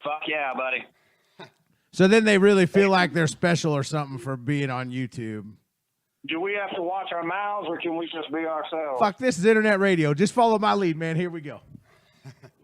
Fuck yeah, buddy. So then they really feel like they're special or something for being on YouTube. Do we have to watch our mouths, or can we just be ourselves? Fuck, this is internet radio. Just follow my lead, man. Here we go.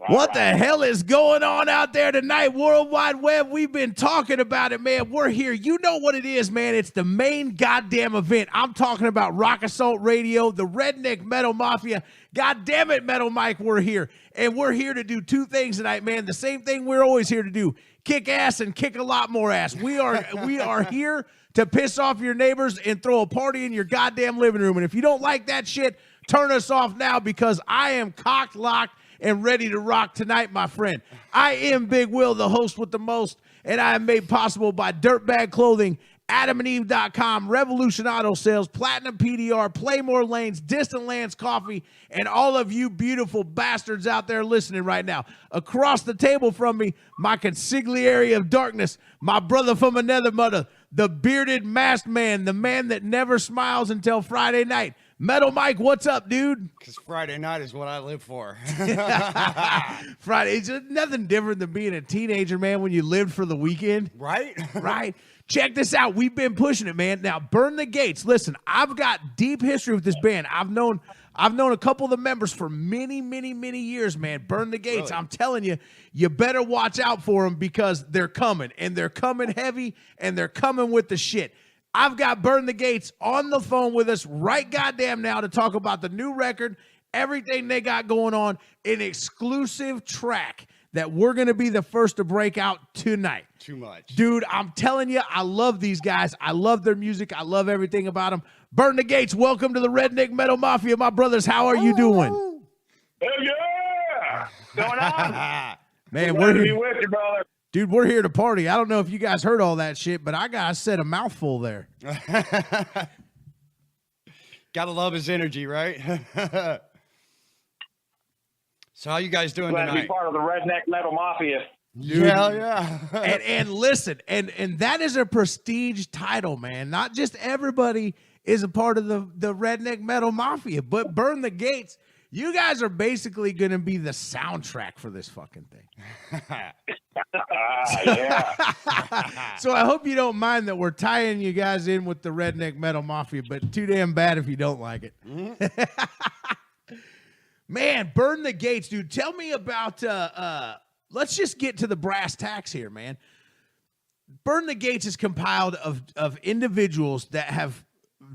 What the hell is going on out there tonight, World Wide Web? We've been talking about it, man. We're here. You know what it is, man. It's the main goddamn event. I'm talking about Rock Assault Radio, the Redneck Metal Mafia. God damn it, Metal Mike, we're here. And we're here to do two things tonight, man. The same thing we're always here to do. Kick ass and kick a lot more ass. We are here to piss off your neighbors and throw a party in your goddamn living room. And if you don't like that shit, turn us off now, because I am cocked, locked, and ready to rock tonight, my friend. I am Big Will, the host with the most, and I am made possible by Dirtbag Clothing, AdamandEve.com, Revolution Auto Sales, Platinum PDR, Playmore Lanes, Distant Lands Coffee, and all of you beautiful bastards out there listening right now. Across the table from me, my consigliere of darkness, my brother from another mother, the bearded masked man, the man that never smiles until Friday night. Metal Mike, what's up, dude? Because Friday night is what I live for. Friday, it's nothing different than being a teenager, man, when you lived for the weekend. Right? Right? Check this out. We've been pushing it, man. Now, Burn the Gates. Listen, I've got deep history with this band. I've known a couple of the members for many, many, many years, man. Burn the Gates. Really? I'm telling you, you better watch out for them, because they're coming, and they're coming heavy, and they're coming with the shit. I've got Burn the Gates on the phone with us right goddamn now to talk about the new record, everything they got going on, an exclusive track that we're going to be the first to break out tonight. Too much. Dude, I'm telling you, I love these guys. I love their music. I love everything about them. Burn the Gates, welcome to the Redneck Metal Mafia. My brothers, how are you doing? Hell yeah! What's going on? Man, we're Glad to here. be with you, brother. Dude, we're here to party. I don't know if you guys heard all that shit, but I got said a mouthful there. Gotta love his energy, right? So how you guys doing Glad to be tonight? part of the Redneck Metal Mafia. Hell yeah. and listen, and that is a prestige title, man. Not just everybody is a part of the Redneck Metal Mafia, but Burn the Gates. You guys are basically going to be the soundtrack for this fucking thing. Yeah. So I hope you don't mind that we're tying you guys in with the Redneck Metal Mafia, but too damn bad if you don't like it. Mm-hmm. Man, Burn the Gates, dude. Tell me about, let's just get to the brass tacks here, man. Burn the Gates is compiled of individuals that have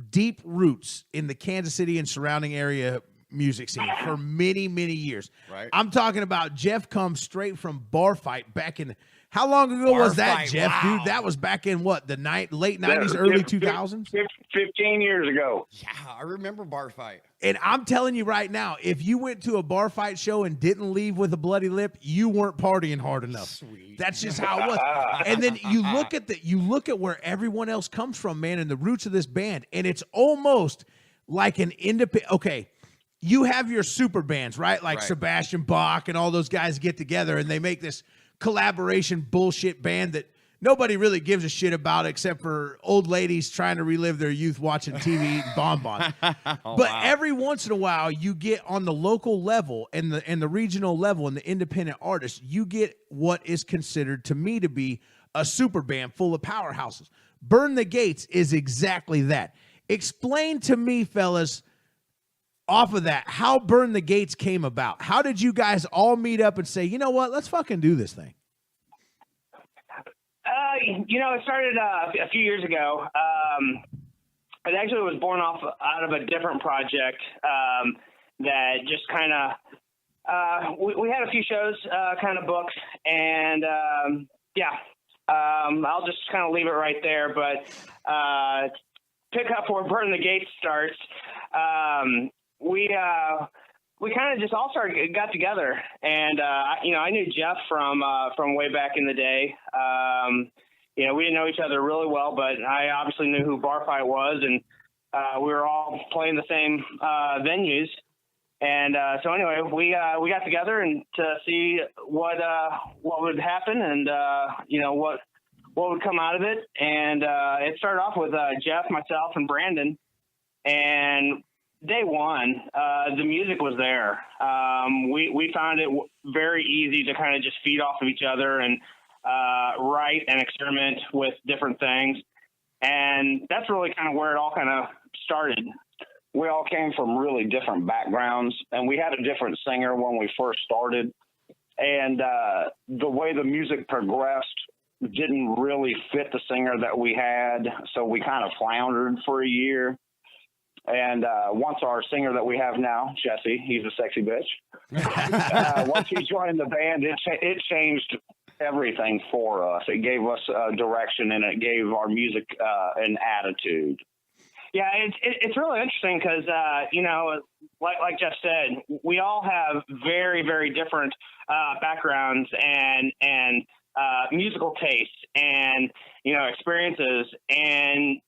deep roots in the Kansas City and surrounding area music scene for many, many years. Right. I'm talking about Jeff comes straight from Bar Fight back in, how long ago was that, Jeff? Wow. Dude, that was back in what, the late 90s, early 2000s? 15 years ago. Yeah, I remember Bar Fight. And I'm telling you right now, if you went to a Bar Fight show and didn't leave with a bloody lip, you weren't partying hard enough. Sweet. That's just how it was. And then you look at where everyone else comes from, man, and the roots of this band, and it's almost like an independent. Okay, you have your super bands, right? Like Right. Sebastian Bach and all those guys get together and they make this collaboration bullshit band that nobody really gives a shit about except for old ladies trying to relive their youth watching TV eating bonbons. But every once in a while, you get on the local level and the regional level and the independent artists, you get what is considered to me to be a super band full of powerhouses. Burn the Gates is exactly that. Explain to me, fellas, off of that, how Burn the Gates came about. How did you guys all meet up and say, you know what, let's fucking do this thing? It started a few years ago. It actually was born out of a different project that just kind of, we had a few shows kind of booked, and I'll just kind of leave it right there. But pick up where Burn the Gates starts. We kind of just all got together, and I knew Jeff from way back in the day. We didn't know each other really well, but I obviously knew who Bar Fight was, and we were all playing the same venues. And so anyway, we got together and to see what would happen, and what would come out of it. And it started off with Jeff, myself, and Brandon, and day one, the music was there. We found it very easy to kind of just feed off of each other and write and experiment with different things. And that's really kind of where it all kind of started. We all came from really different backgrounds, and we had a different singer when we first started. And the way the music progressed didn't really fit the singer that we had, so we kind of floundered for a year. And once our singer that we have now, Jesse, he's a sexy bitch. Once he joined the band, it changed everything for us. It gave us direction, and it gave our music an attitude. Yeah, it's really interesting because, you know, like Jeff said, we all have very, very different backgrounds and musical tastes and, you know, experiences. And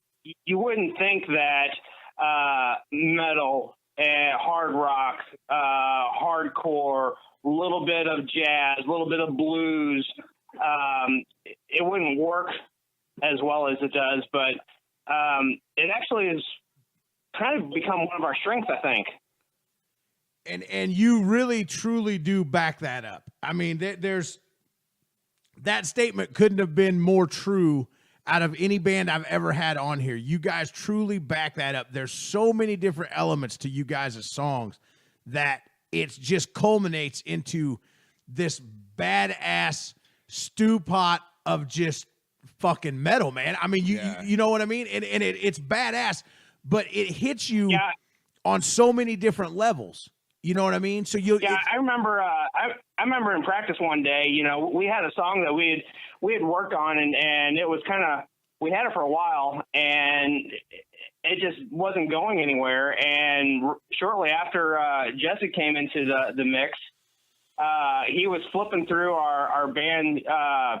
you wouldn't think that metal, hard rock, hardcore, a little bit of jazz, a little bit of blues, it wouldn't work as well as it does, but it actually has kind of become one of our strengths, I think. And you really truly do back that up. I mean, there's that statement couldn't have been more true out of any band I've ever had on here. You guys truly back that up. There's so many different elements to you guys' songs that it just culminates into this badass stew pot of just fucking metal, man. I mean, you know what I mean? And it's badass, but it hits you on so many different levels. You know what I mean? So I remember I remember in practice one day, you know, we had a song that we had worked on and it was kind of, we had it for a while and it just wasn't going anywhere. And shortly after Jesse came into the mix, he was flipping through our band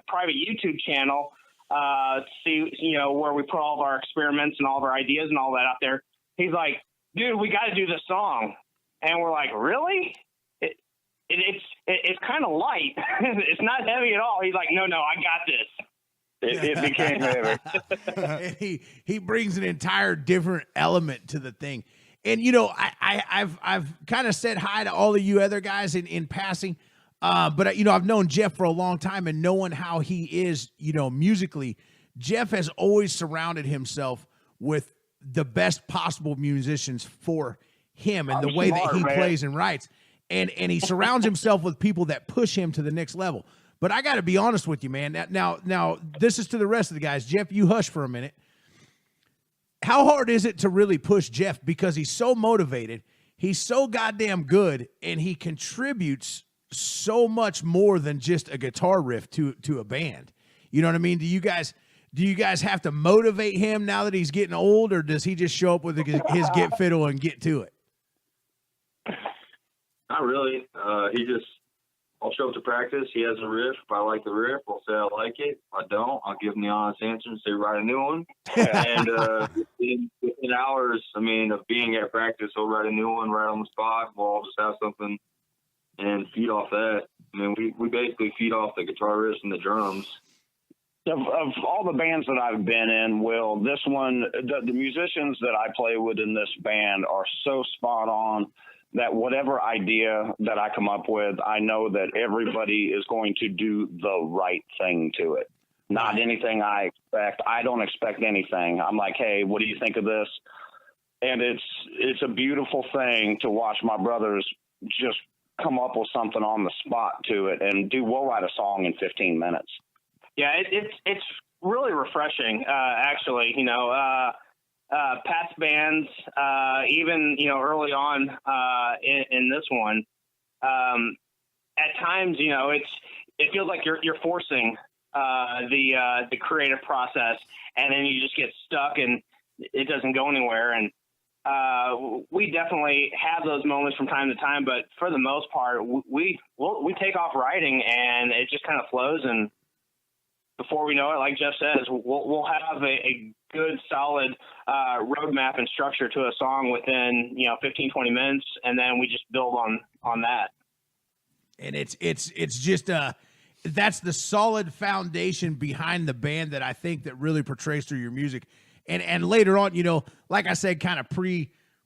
private YouTube channel to see, you know, where we put all of our experiments and all of our ideas and all that out there. He's like, dude, we got to do this song. And we're like, really? It's kind of light. It's not heavy at all. He's like, no, I got this. It became heavy. And he brings an entire different element to the thing. And, you know, I've kind of said hi to all of you other guys in passing. But, you know, I've known Jeff for a long time, and knowing how he is, you know, musically, Jeff has always surrounded himself with the best possible musicians for him and the way that he plays and writes. And he surrounds himself with people that push him to the next level. But I got to be honest with you, man. Now, this is to the rest of the guys. Jeff, you hush for a minute. How hard is it to really push Jeff? Because he's so motivated, he's so goddamn good, and he contributes so much more than just a guitar riff to a band. You know what I mean? Do you guys have to motivate him now that he's getting old, or does he just show up with his get fiddle and get to it? Not really. I'll show up to practice. He has a riff. If I like the riff, I'll say I like it. If I don't, I'll give him the honest answer and say write a new one. And within hours, I mean, of being at practice, he'll write a new one right on the spot. We'll all just have something and feed off that. I mean, we basically feed off the guitar riffs and the drums. Of all the bands that I've been in, Will, this one, the musicians that I play with in this band are so spot on that whatever idea that I come up with, I know that everybody is going to do the right thing to it. Not anything I expect. I don't expect anything. I'm like, hey, what do you think of this? And it's a beautiful thing to watch my brothers just come up with something on the spot to it, and we'll write a song in 15 minutes. Yeah, it's really refreshing, actually. You know, past bands, even, you know, early on in this one, at times, you know, it feels like you're forcing the creative process, and then you just get stuck and it doesn't go anywhere. And we definitely have those moments from time to time, but for the most part, we take off writing and it just kind of flows. And before we know it, like Jeff says, we'll have a good, solid roadmap and structure to a song within, you know, 15, 20 minutes, and then we just build on that. And it's just that's the solid foundation behind the band that I think that really portrays through your music. And later on, you know, like I said, kind of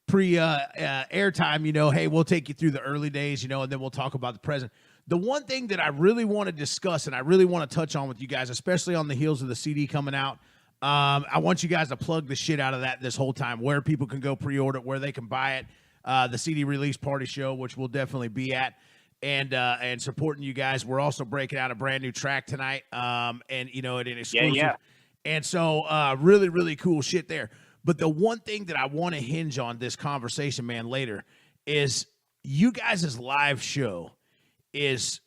airtime, you know, hey, we'll take you through the early days, you know, and then we'll talk about the present. The one thing that I really want to discuss and I really want to touch on with you guys, especially on the heels of the CD coming out, I want you guys to plug the shit out of that this whole time, where people can go pre-order it, where they can buy it, the CD release party show, which we'll definitely be at, and supporting you guys. We're also breaking out a brand new track tonight, and, you know, it an exclusive. Yeah. And so really, really cool shit there. But the one thing that I want to hinge on this conversation, man, later is you guys' live show is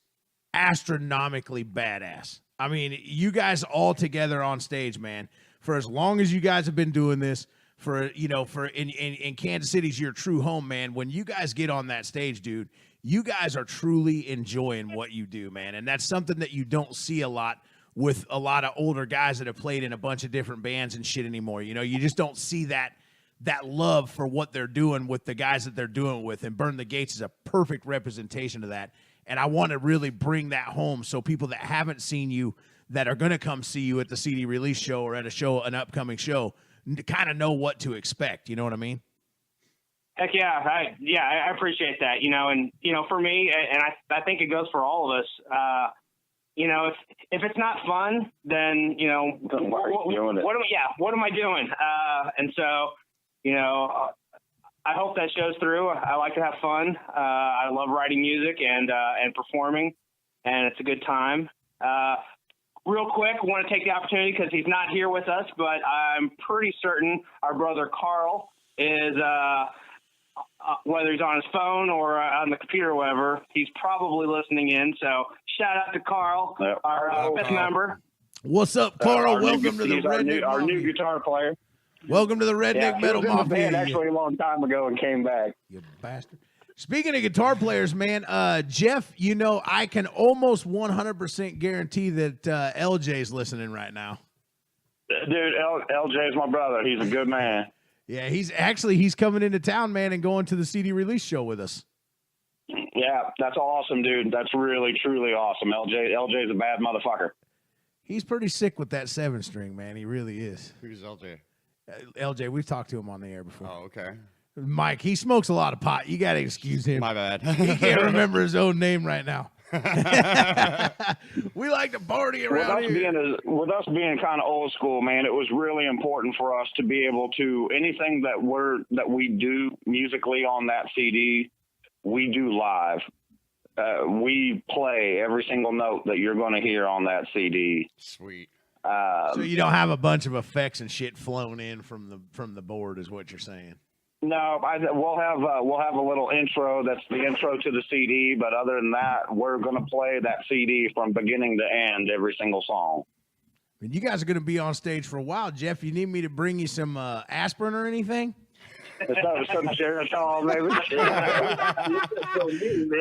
astronomically badass. I mean, you guys all together on stage, man, for as long as you guys have been doing this, for, you know, for in Kansas City's your true home, man. When you guys get on that stage, dude, you guys are truly enjoying what you do, man. And that's something that you don't see a lot with a lot of older guys that have played in a bunch of different bands and shit anymore. You know, you just don't see that love for what they're doing with the guys that they're doing it with. And Burn the Gates is a perfect representation of that. And I want to really bring that home so people that haven't seen you, that are going to come see you at the CD release show or at a show, an upcoming show, kind of know what to expect. You know what I mean? Heck yeah. I appreciate that, you know, and, you know, for me, and I think it goes for all of us, you know, if it's not fun, then, you know, what am I doing? And so, you know, I hope that shows through. I like to have fun. I love writing music and performing, and it's a good time. Real quick, I want to take the opportunity because he's not here with us, but I'm pretty certain our brother Carl is, whether he's on his phone or on the computer or whatever, he's probably listening in. So shout out to Carl, our fifth member. What's up, Carl? Welcome to the Redneck. Our new guitar player. Welcome to the Redneck Metal Mafia. He was in the band actually a long time ago and came back. You bastard. Speaking of guitar players, man, Jeff, you know, I can almost 100% guarantee that LJ's listening right now. Dude, LJ's my brother. He's a good man. Yeah, he's coming into town, man, and going to the CD release show with us. Yeah, that's awesome, dude. That's really, truly awesome. LJ's a bad motherfucker. He's pretty sick with that 7-string, man. He really is. Who's LJ? LJ, we've talked to him on the air before. Oh, okay. Mike, he smokes a lot of pot. You got to excuse him. My bad. He can't remember his own name right now. We like to party around here. With us being kind of old school, man, it was really important for us to be able to, anything that we do musically on that CD, we do live. We play every single note that you're going to hear on that CD. Sweet. So you don't have a bunch of effects and shit flown in from the board, is what you're saying? No, we'll have a little intro. That's the intro to the CD. But other than that, we're going to play that CD from beginning to end, every single song. And you guys are going to be on stage for a while, Jeff. You need me to bring you some aspirin or anything? Some Geritol, maybe.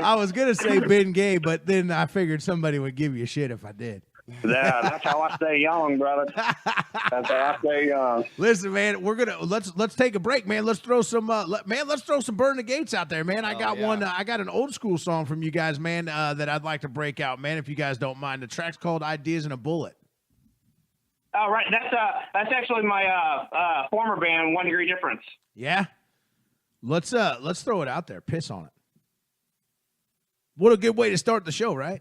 I was going to say Ben Gay, but then I figured somebody would give you shit if I did. Yeah, that's how I stay young, brother. That's how I stay young. Listen, man, let's take a break, man. Let's throw some Burn the Gates out there, man. I got I got an old school song from you guys, man, that I'd like to break out, man, if you guys don't mind. The track's called Ideas in a Bullet. Oh, right. That's actually my former band, 1 Degree Difference. Yeah. Let's throw it out there. Piss on it. What a good way to start the show, right?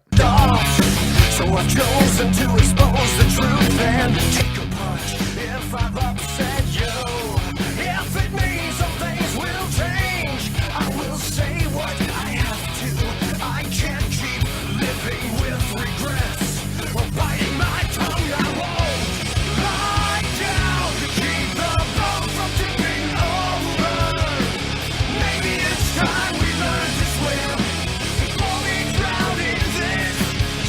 So I've chosen to expose the truth and take a punch if I've upset you. If it means some things will change, I will say what I have to. I can't keep living with regrets or biting my tongue. I won't lie down to keep the boat from tipping over. Maybe it's time we learn to swim before we drown in this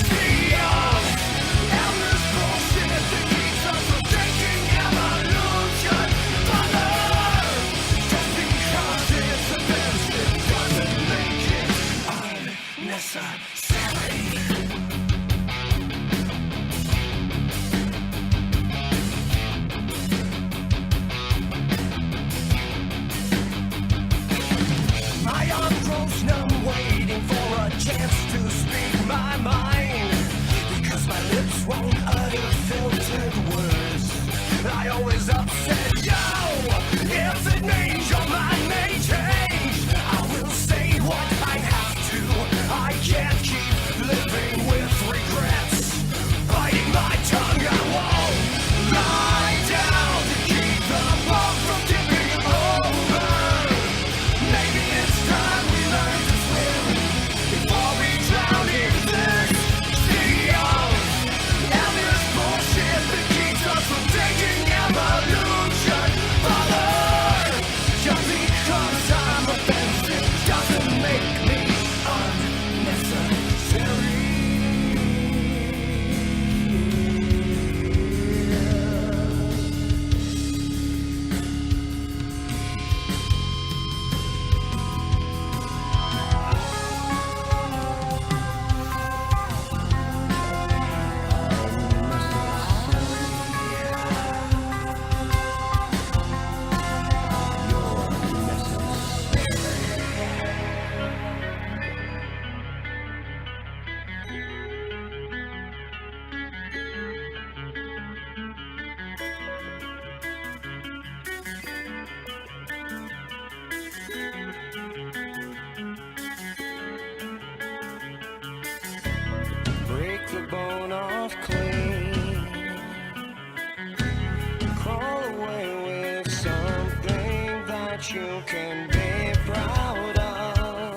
sea of endless bullshit that keeps us from taking evolution further. Just because it's the best, it doesn't make it unnecessary. My arm grows numb, waiting for a chance to speak my mind. Because my lips won't utter filtered words. I always upset you if it means you're my nature. my tongue, I won't lie down to keep the ball from tipping over. Maybe it's time we learn to swim before we drown in this sea of endless bullshit that keeps us from taking evolution further. Just because I'm offensive doesn't make me unnecessary. Break the bone off clean. Crawl away with something that you can be proud of.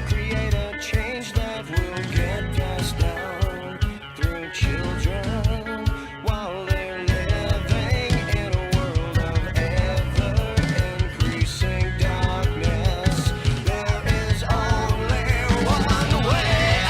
Create a change that will get passed down through children while they're living in a world of ever-increasing darkness. There is only one way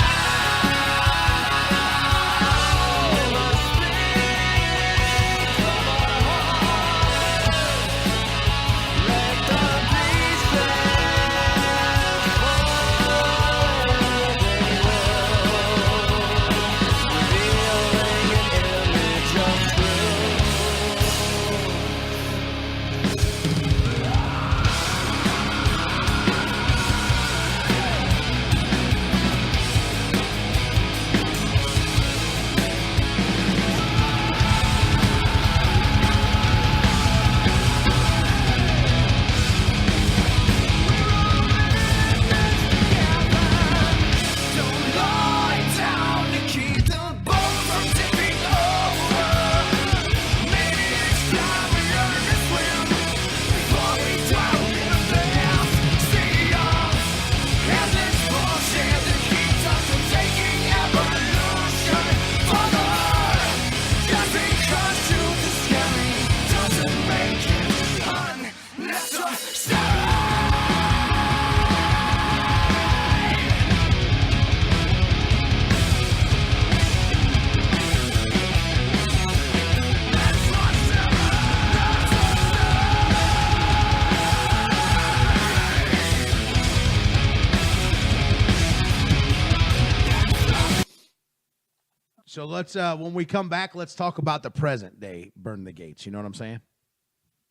So let's when we come back, let's talk about the present day Burn the Gates. You know what I'm saying?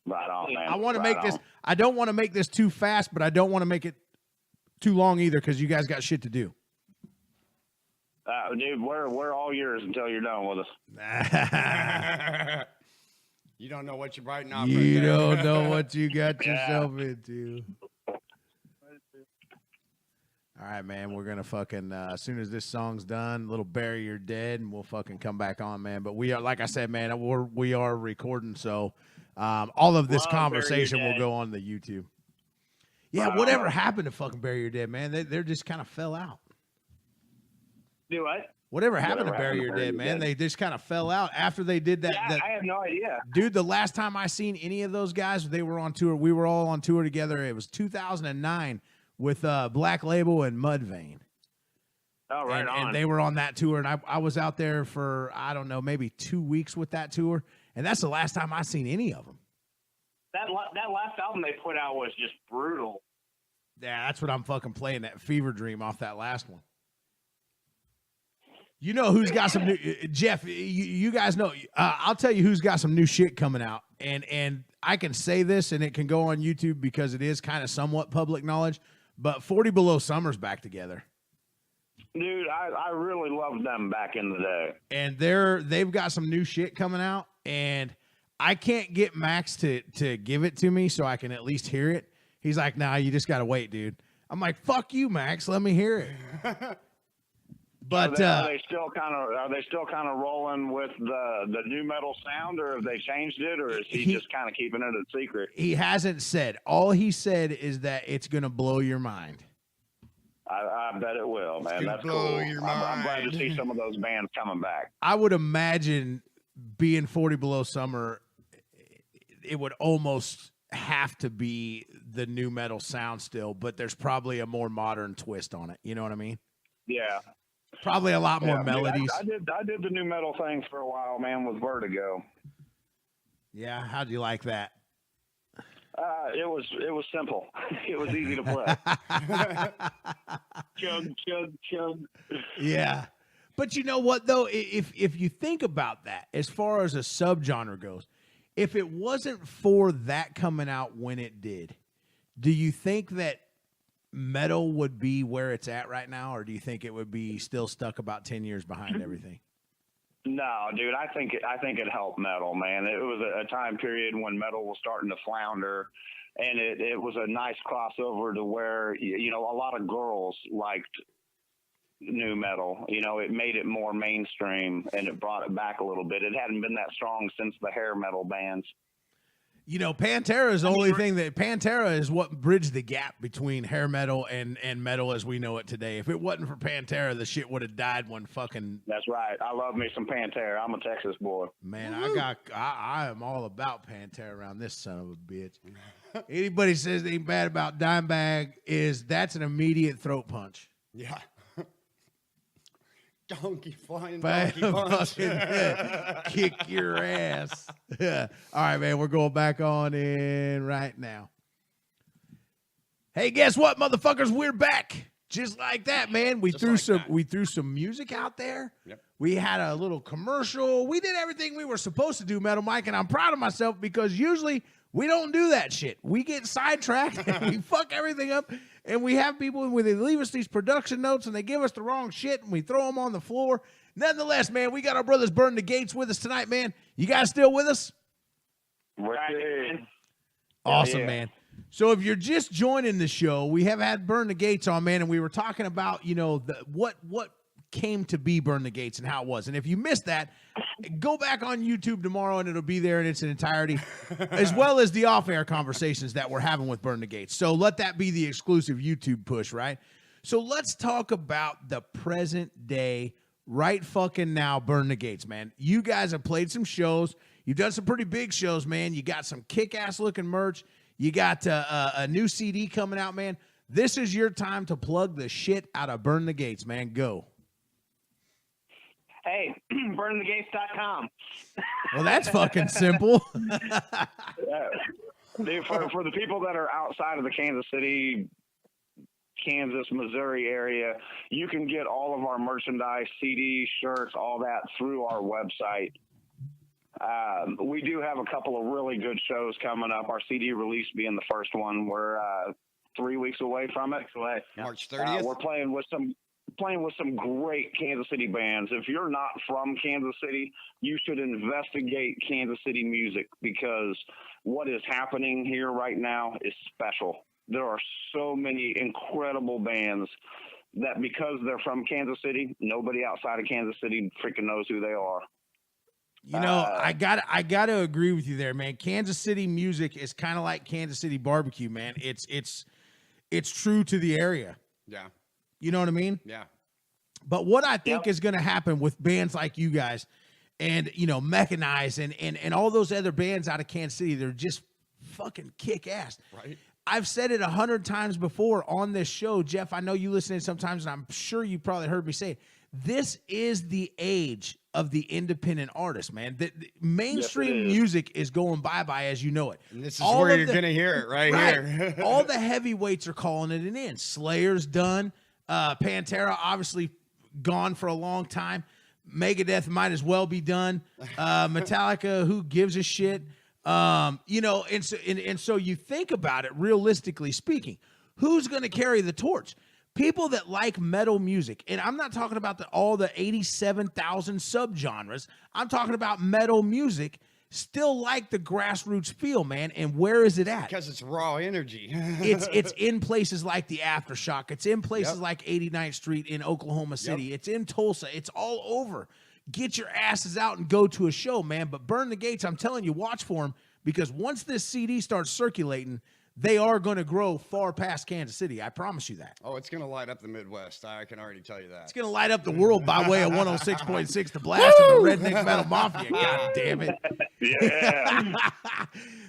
Right on, man. I want to Right make this. on. I don't want to make this too fast, but I don't want to make it too long either because you guys got shit to do. Dude, we're all yours until you're done with us. You don't know what you're biting off. You right there. don't know what you got yourself into. All right, man. We're gonna fucking as soon as this song's done, little bury your dead, and we'll fucking come back on, man. But we are, like I said, man, we are recording, so all of this Love conversation Bury Your will Dead. go on the YouTube. Yeah, Wow. whatever happened to fucking bury your dead, man? They're just kind of fell out. Do what? Whatever happened to Whatever bury happened to your Bury dead, Your man? Dead? They just kind of fell out after they did that. Yeah, I have no idea. Dude, the last time I seen any of those guys, they were on tour. We were all on tour together. It was 2009 with Black Label and Mudvayne. Oh, right on. And they were on that tour, and I was out there for, I don't know, maybe 2 weeks with that tour, and that's the last time I seen any of them. that last album they put out was just brutal. Yeah, that's what I'm fucking playing, that Fever Dream off that last one. You know who's got some new, Jeff, you guys know, I'll tell you who's got some new shit coming out, and I can say this, and it can go on YouTube because it is kind of somewhat public knowledge, but 40 Below Summer's back together. Dude, I really loved them back in the day. And they've got some new shit coming out, and I can't get Max to give it to me so I can at least hear it. He's like, nah, you just gotta wait, dude. I'm like, fuck you, Max, let me hear it. But are they still kind of rolling with the new metal sound, or have they changed it, or is he just kind of keeping it a secret? He hasn't said. All he said is that it's gonna blow your mind. I bet it will, man. That's blow cool. your I'm glad to mind. see some of those bands coming back. I would imagine being 40 Below Summer, it would almost have to be the new metal sound still, but there's probably a more modern twist on it. You know what I mean? Yeah. Probably a lot more melodies. I did the new metal thing for a while, man, with Vertigo. Yeah, how'd you like that? It was simple. It was easy to play. Chug, chug, chug. Yeah. But you know what, though? If you think about that, as far as a subgenre goes, if it wasn't for that coming out when it did, do you think that metal would be where it's at right now, or do you think it would be still stuck about 10 years behind everything? No, dude, I think it helped metal, man. It was a time period when metal was starting to flounder, and it was a nice crossover to where, you know, a lot of girls liked new metal. You know, it made it more mainstream, and it brought it back a little bit. It hadn't been that strong since the hair metal bands. You know, Pantera is what bridged the gap between hair metal and metal as we know it today. If it wasn't for Pantera, the shit would have died when fucking. That's right. I love me some Pantera. I'm a Texas boy. Man, I am all about Pantera around this son of a bitch. Anybody says they ain't bad about Dimebag that's an immediate throat punch. Yeah. Flying Bam, donkey punch. Kick your ass. All right, man, we're going back on in right now. Hey, guess what, motherfuckers? We're back. Just like that, man. We threw some music out there. Yep. We had a little commercial. We did everything we were supposed to do, Metal Mike, and I'm proud of myself because usually we don't do that shit. We get sidetracked and we fuck everything up, and we have people when they leave us these production notes and they give us the wrong shit and we throw them on the floor. Nonetheless, man, we got our brothers Burn the Gates with us tonight, man. You guys still with us? Right. Awesome, Yeah. man. So if you're just joining the show, we have had Burn the Gates on, man, and we were talking about, you know, what came to be Burn the Gates and how it was. And if you missed that, go back on YouTube tomorrow and it'll be there in its entirety, as well as the off-air conversations that we're having with Burn the Gates. So let that be the exclusive YouTube push, right? So let's talk about the present day, right fucking now, Burn the Gates, man. You guys have played some shows. You've done some pretty big shows, man. You got some kick-ass looking merch. You got a new CD coming out, man. This is your time to plug the shit out of Burn the Gates, man. Go. Hey, burnthegates.com. Well, that's fucking simple. Dude, for the people that are outside of the Kansas City, Kansas, Missouri area, you can get all of our merchandise, CDs, shirts, all that through our website. We do have a couple of really good shows coming up. Our CD release being the first one. We're 3 weeks away from it. March 30th. We're playing with some great Kansas City bands. If you're not from Kansas City, you should investigate Kansas City music because what is happening here right now is special. There are so many incredible bands that because they're from Kansas City, nobody outside of Kansas City freaking knows who they are. You know, I gotta agree with you there, man. Kansas City music is kind of like Kansas City barbecue, man. It's true to the area. Yeah. You know what I mean? Yeah. But what I think is going to happen with bands like you guys and, you know, Mechanized and all those other bands out of Kansas City, they're just fucking kick ass. Right. I've said it 100 times before on this show, Jeff. I know you listen in sometimes, and I'm sure you probably heard me say it. This is the age of the independent artist, man. The mainstream music is going bye-bye as you know it. And this is where you're going to hear it right here. All the heavyweights are calling it an end. Slayer's done. Pantera obviously gone for a long time. Megadeth might as well be done. Metallica, who gives a shit? You know, and so you think about it realistically speaking, who's going to carry the torch? People that like metal music, and I'm not talking about all the 87,000 subgenres. I'm talking about metal music still like the grassroots feel, man. And where is it at? Because it's raw energy. It's in places like the Aftershock. It's in places like 89th Street in Oklahoma City. It's in Tulsa. It's all over. Get your asses out and go to a show, man. But Burn the Gates, I'm telling you, watch for them, because once this CD starts circulating, they are going to grow far past Kansas City. I promise you that. Oh, it's going to light up the Midwest. I can already tell you that. It's going to light up the world by way of 106.6, the blast of the Redneck Metal Mafia. God damn it. Yeah.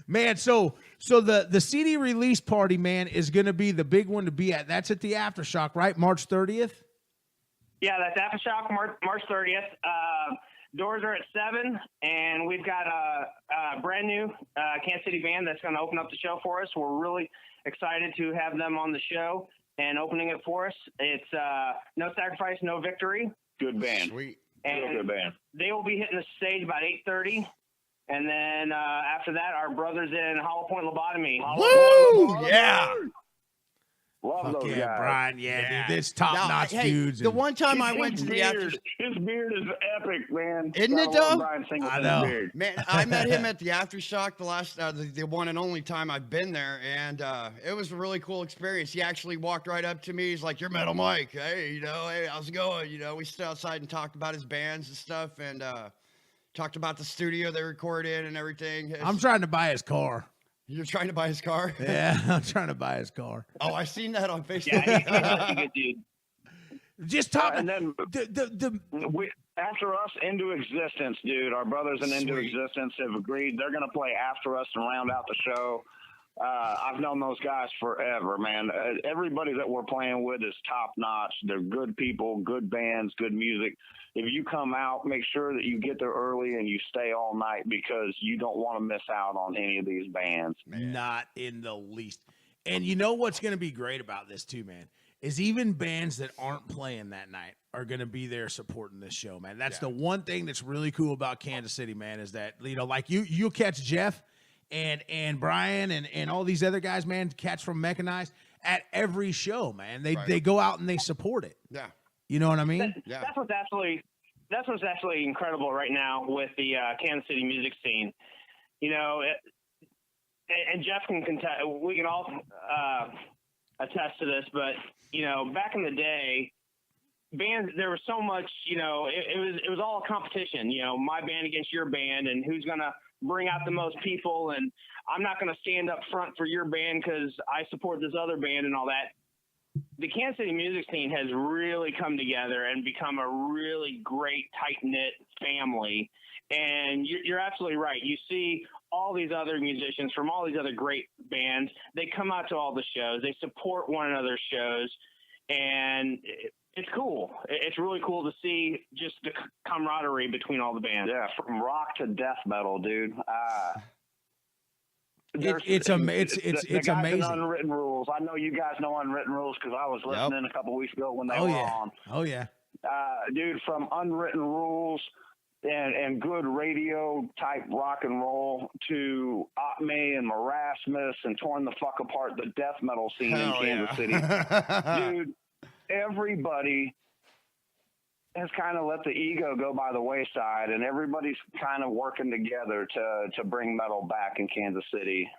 Man, so the CD release party, man, is going to be the big one to be at. That's at the Aftershock, right? March 30th? Yeah, that's Aftershock, March 30th. Doors are at 7, and we've got a brand new Kansas City band that's going to open up the show for us. We're really excited to have them on the show and opening it for us. It's No Sacrifice, No Victory. Good band. Sweet. And good band. they will be hitting the stage about 8:30. And then after that, our brothers in Hollow Point Lobotomy. Woo! Yeah. Love Fuck those yeah, guys. Brian. Yeah, dude. This top-notch dudes. The one time I went to the His beard is epic, man. Isn't it, Gotta love though? Brian Singleton's I know. beard. Man, I met him at the Aftershock the one and only time I've been there, and it was a really cool experience. He actually walked right up to me. He's like, "You're Metal Mike. Hey, hey, how's it going?" We stood outside and talked about his bands and stuff, and talked about the studio they record in and everything. I'm trying to buy his car. You're trying to buy his car? Yeah, I'm trying to buy his car. Oh, I seen that on Facebook. Yeah, he's a good dude. Just talk. And then the after us into existence, dude. Our brothers in Into Existence have agreed they're going to play after us and round out the show. I've known those guys forever, man. Everybody that we're playing with is top notch. They're good people, good bands, good music. If you come out, make sure that you get there early and you stay all night, because you don't want to miss out on any of these bands. Not in the least. And you know what's going to be great about this too, man, is even bands that aren't playing that night are going to be there supporting this show, man. That's the one thing that's really cool about Kansas City, man, is that, like you'll catch Jeff and Brian and all these other guys, man, cats from Mechanized at every show, man. They go out and they support it. Yeah. You know what I mean? That's what's actually incredible right now with the Kansas City music scene. And Jeff can contest. We can all attest to this, but back in the day, bands, there was so much. It was all a competition. My band against your band, and who's gonna bring out the most people. And I'm not gonna stand up front for your band because I support this other band and all that. The Kansas City music scene has really come together and become a really great, tight-knit family. And you're absolutely right. You see all these other musicians from all these other great bands. They come out to all the shows. They support one another's shows. And it's cool. It's really cool to see just the camaraderie between all the bands. Yeah, from rock to death metal, dude. It's amazing. Unwritten Rules. I know you guys know Unwritten Rules because I was listening a couple weeks ago when they were on. Oh yeah. Dude, from Unwritten Rules and good radio type rock and roll to Otme and Marasmus and Torn the Fuck Apart, the death metal scene in Kansas City. Dude, everybody has kind of let the ego go by the wayside, and everybody's kind of working together to bring metal back in Kansas City.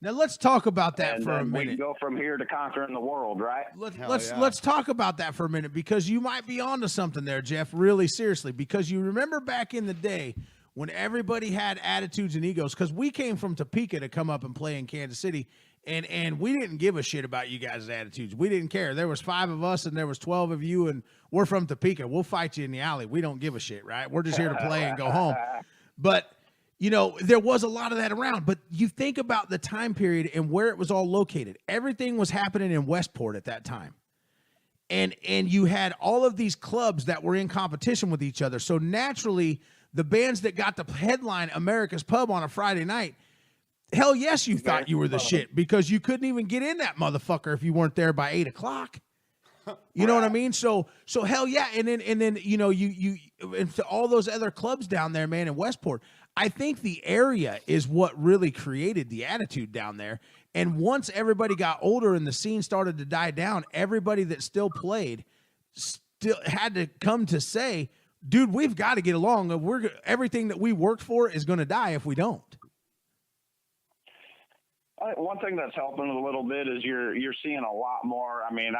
Now let's talk about that for a minute. We go from here to conquering the world, right? Let's talk about that for a minute, because you might be onto something there, Jeff, really seriously, because you remember back in the day when everybody had attitudes and egos, because we came from Topeka to come up and play in Kansas City, and we didn't give a shit about you guys' attitudes. We didn't care. There was 5 of us and there was 12 of you, and we're from Topeka. We'll fight you in the alley. We don't give a shit, right? We're just here to play and go home. But there was a lot of that around. But you think about the time period and where it was all located. Everything was happening in Westport at that time. And you had all of these clubs that were in competition with each other. So naturally, the bands that got to headline America's Pub on a Friday night, hell yes, you thought you were the shit, because you couldn't even get in that motherfucker if you weren't there by 8 o'clock. You know what I mean? So hell yeah. And then you and all those other clubs down there, man, in Westport. I think the area is what really created the attitude down there. And once everybody got older and the scene started to die down, everybody that still played still had to come to say, dude, we've got to get along. Everything that we worked for is going to die if we don't. One thing that's helping a little bit is you're seeing a lot more. I mean,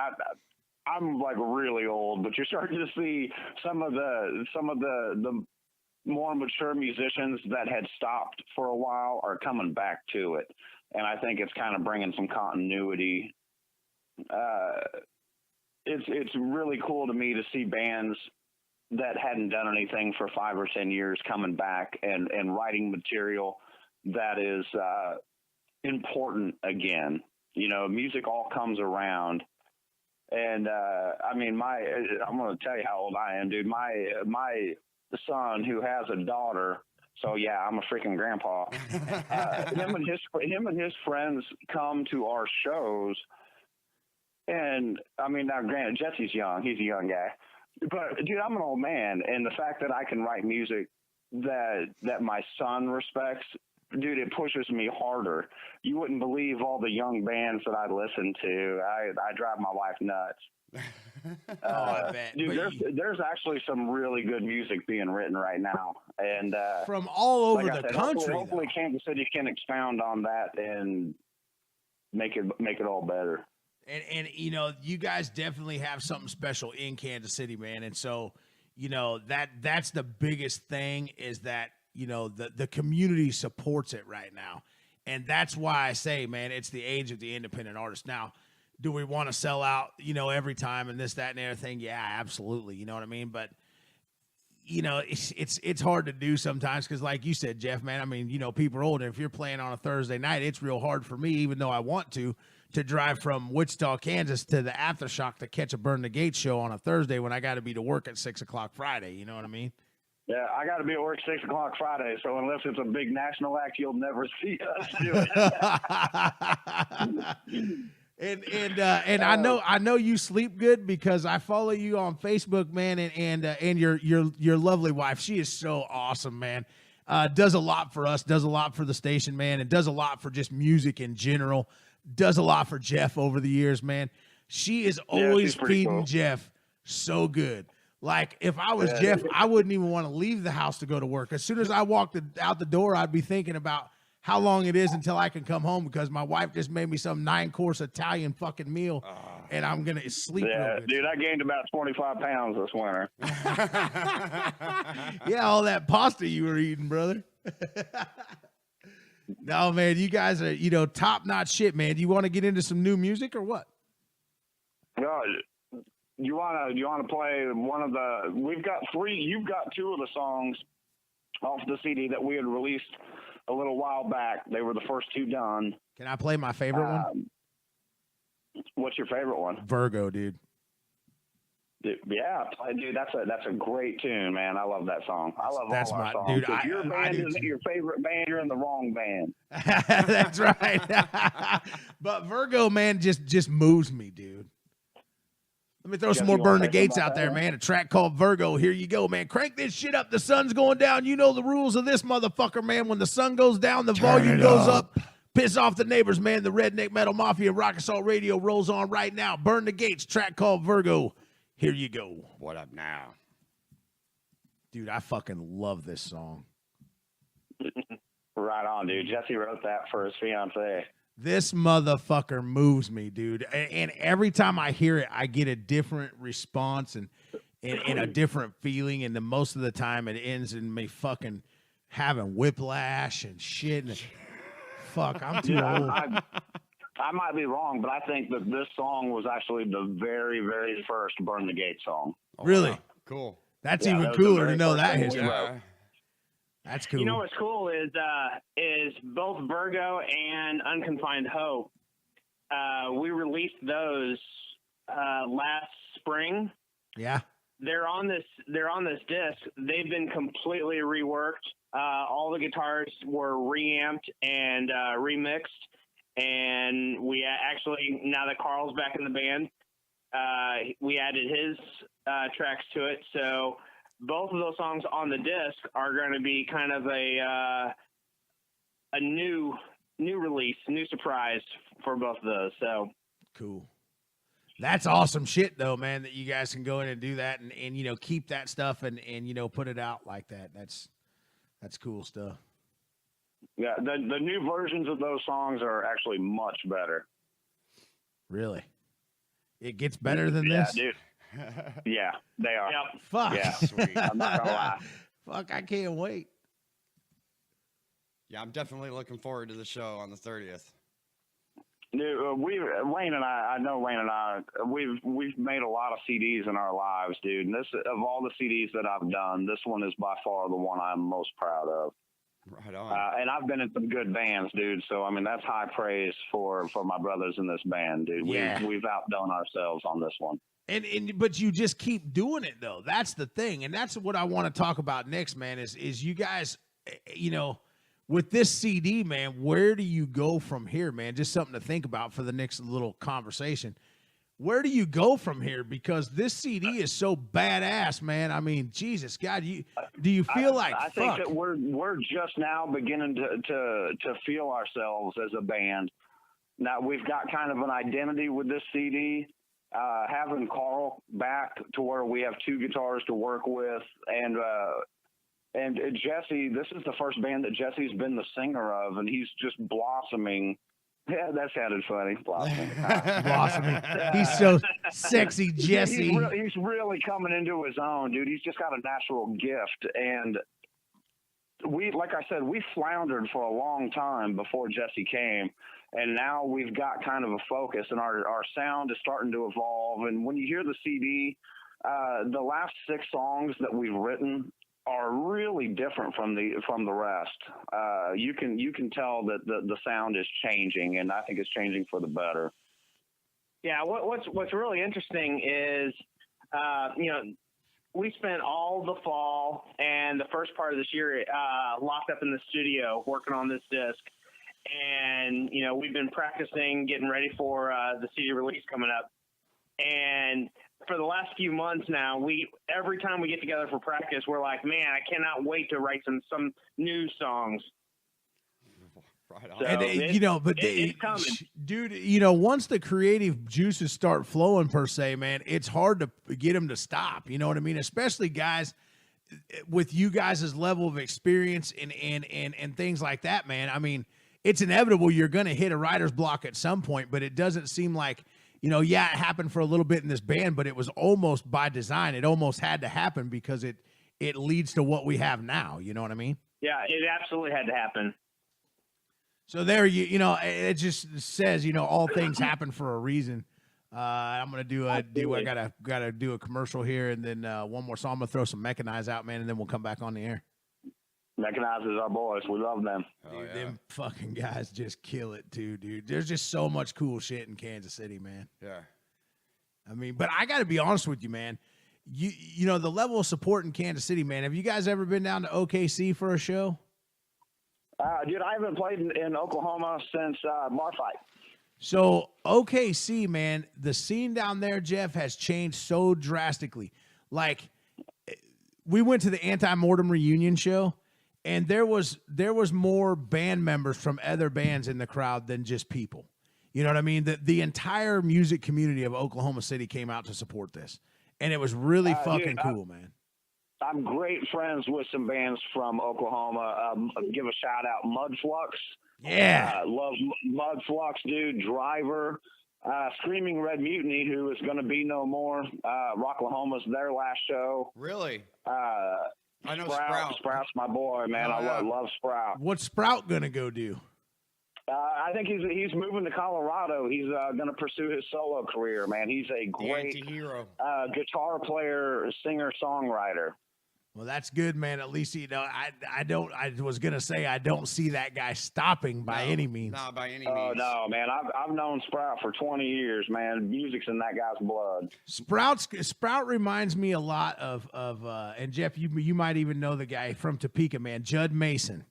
I'm like really old, but you're starting to see some of the more mature musicians that had stopped for a while are coming back to it, and I think it's kind of bringing some continuity. It's really cool to me to see bands that hadn't done anything for 5 or 10 years coming back and writing material that is important again. You know, music all comes around. And I mean, I'm going to tell you how old I am, dude. My son, who has a daughter, so yeah, I'm a freaking grandpa. Him and his friends come to our shows. And I mean, now granted, Jesse's young. He's a young guy. But dude, I'm an old man. And the fact that I can write music that my son respects, dude, it pushes me harder. You wouldn't believe all the young bands that I listen to. I drive my wife nuts. I bet. Dude, there's actually some really good music being written right now. And from all over like the said, country. Hopefully Kansas City can expound on that and make it all better. And you know, you guys definitely have something special in Kansas City, man. And so, you know, that's the biggest thing is that, you know, the community supports it right now. And that's why I say, man, it's the age of the independent artist. Now, do we want to sell out, you know, every time and this, that, and everything? Yeah, absolutely. You know what I mean? But, you know, it's hard to do sometimes because, like you said, Jeff, man, I mean, you know, people are older. If you're playing on a Thursday night, it's real hard for me, even though I want to drive from Wichita, Kansas to the Aftershock to catch a Burn the Gates show on a Thursday when I got to be to work at 6 o'clock Friday. You know what I mean? Yeah, I got to be at work 6 o'clock Friday, so unless it's a big national act, you'll never see us do it. and I know you sleep good because I follow you on Facebook, man, and your lovely wife. She is so awesome, man. Does a lot for us, does a lot for the station, man, and does a lot for just music in general. Does a lot for Jeff over the years, man. She is always feeding cool. Jeff so good. Like, if I was Jeff, I wouldn't even want to leave the house to go to work. As soon as I walked out the door, I'd be thinking about how long it is until I can come home because my wife just made me some 9-course Italian fucking meal, and I'm going to sleep. Yeah, dude, I gained about 25 pounds this winter. Yeah, all that pasta you were eating, brother. No, man, you guys are, you know, top-notch shit, man. Do you want to get into some new music or what? No, you want to play one of the, we've got 3, you've got 2 of the songs off the CD that we had released a little while back. They were the first 2 done. Can I play my favorite one? What's your favorite one? Virgo, dude. Yeah, dude, that's a great tune, man. I love that song. I love all our songs. Dude, if your band isn't your favorite band, you're in the wrong band. That's right. But Virgo, man, just moves me, dude. Let me throw some more Burn the Gates out there, man. A track called Virgo. Here you go, man. Crank this shit up. The sun's going down. You know the rules of this motherfucker, man. When the sun goes down, the volume goes up. Piss off the neighbors, man. The Redneck Metal Mafia Rock Assault Radio rolls on right now. Burn the Gates, track called Virgo. Here you go. What up now? Dude, I fucking love this song. Right on, dude. Jesse wrote that for his fiance. This motherfucker moves me, dude. And every time I hear it, I get a different response and a different feeling. And then most of the time it ends in me fucking having whiplash and shit. And fuck, I'm too old. I might be wrong, but I think that this song was actually the very, very first Burn the Gates song. Really? Wow. Cool. That's even cooler to know that history. Yeah. That's cool. You know what's cool is both Virgo and Unconfined Hope. We released those last spring. Yeah. They're on this disc. They've been completely reworked. All the guitars were reamped and remixed. And we actually, now that Carl's back in the band, we added his tracks to it. So both of those songs on the disc are going to be kind of a new release, new surprise for both of those. So cool. That's awesome shit, though, man, that you guys can go in and do that and you know, keep that stuff and you know, put it out like that. That's cool stuff. Yeah, the new versions of those songs are actually much better. Really? It gets better than this? Dude. Yeah, they are. Yep. Fuck. Yeah, sweet. I'm not gonna lie. Fuck, I can't wait. Yeah, I'm definitely looking forward to the show on the 30th. Dude, Wayne and I, we've made a lot of CDs in our lives, dude. And this, of all the CDs that I've done, this one is by far the one I'm most proud of. Right on. And I've been in some good bands, dude. So I mean, that's high praise for my brothers in this band, dude. Yeah. We've outdone ourselves on this one. But you just keep doing it though. That's the thing, and that's what I want to talk about next, man. Is you guys, you know, with this CD, man, where do you go from here, man? Just something to think about for the next little conversation. Where do you go from here? Because this CD is so badass, man. I mean, Jesus, God, do you feel like I think that we're just now beginning to feel ourselves as a band. Now we've got kind of an identity with this CD. Having Carl back to where we have two guitars to work with, and Jesse, this is the first band that Jesse's been the singer of, and he's just blossoming. Yeah, that sounded funny. Blossoming. blossoming? He's so sexy, Jesse. He's really coming into his own, dude. He's just got a natural gift, and like I said, we floundered for a long time before Jesse came, and now we've got kind of a focus, and our sound is starting to evolve. And when you hear the CD, the last 6 songs that we've written are really different from the rest. You can tell that the sound is changing, and I think it's changing for the better. Yeah, what's really interesting is, you know, we spent all the fall and the first part of this year locked up in the studio working on this disc. And, you know, we've been practicing, getting ready for the CD release coming up. And for the last few months now, every time we get together for practice, we're like, man, I cannot wait to write some new songs. Right on. So And, you know, but it's coming. dude, you know, once the creative juices start flowing per se, man, it's hard to get them to stop. You know what I mean? Especially guys with you guys' level of experience and things like that, man. I mean, it's inevitable you're going to hit a writer's block at some point, but it doesn't seem like, you know, yeah, it happened for a little bit in this band, but it was almost by design. It almost had to happen because it leads to what we have now. You know what I mean? Yeah, it absolutely had to happen. So there, you know, it just says, you know, all things happen for a reason. I'm gonna I gotta do a commercial here, and then one more song. I'm gonna throw some Mechanize out, man, and then we'll come back on the air. Mechanize is our boys. We love them. Dude, them fucking guys just kill it too, dude. There's just so much cool shit in Kansas City, man. Yeah. I mean, but I got to be honest with you, man. You know, the level of support in Kansas City, man. Have you guys ever been down to OKC for a show? Dude, I haven't played in Oklahoma since Marfight. So OKC, man, the scene down there, Jeff, has changed so drastically. Like, we went to the Anti-Mortem reunion show, and there was more band members from other bands in the crowd than just people. You know what I mean? The entire music community of Oklahoma City came out to support this, and it was really fucking cool, man. I'm great friends with some bands from Oklahoma. Give a shout out, Mudflux. Yeah. Love Mudflux, dude. Driver. Screaming Red Mutiny, who is going to be no more. Rocklahoma's their last show. Really? I know Sprout. Sprout's my boy, man. I love Sprout. What's Sprout going to go do? I think he's moving to Colorado. He's going to pursue his solo career, man. He's a great anti-hero. Guitar player, singer, songwriter. Well, that's good, man. At least, you know, I was going to say I don't see that guy stopping by any means. Not by any means. Oh, no, man. I've known Sprout for 20 years, man. Music's in that guy's blood. Sprout reminds me a lot of and Jeff, you might even know the guy from Topeka, man, Judd Mason.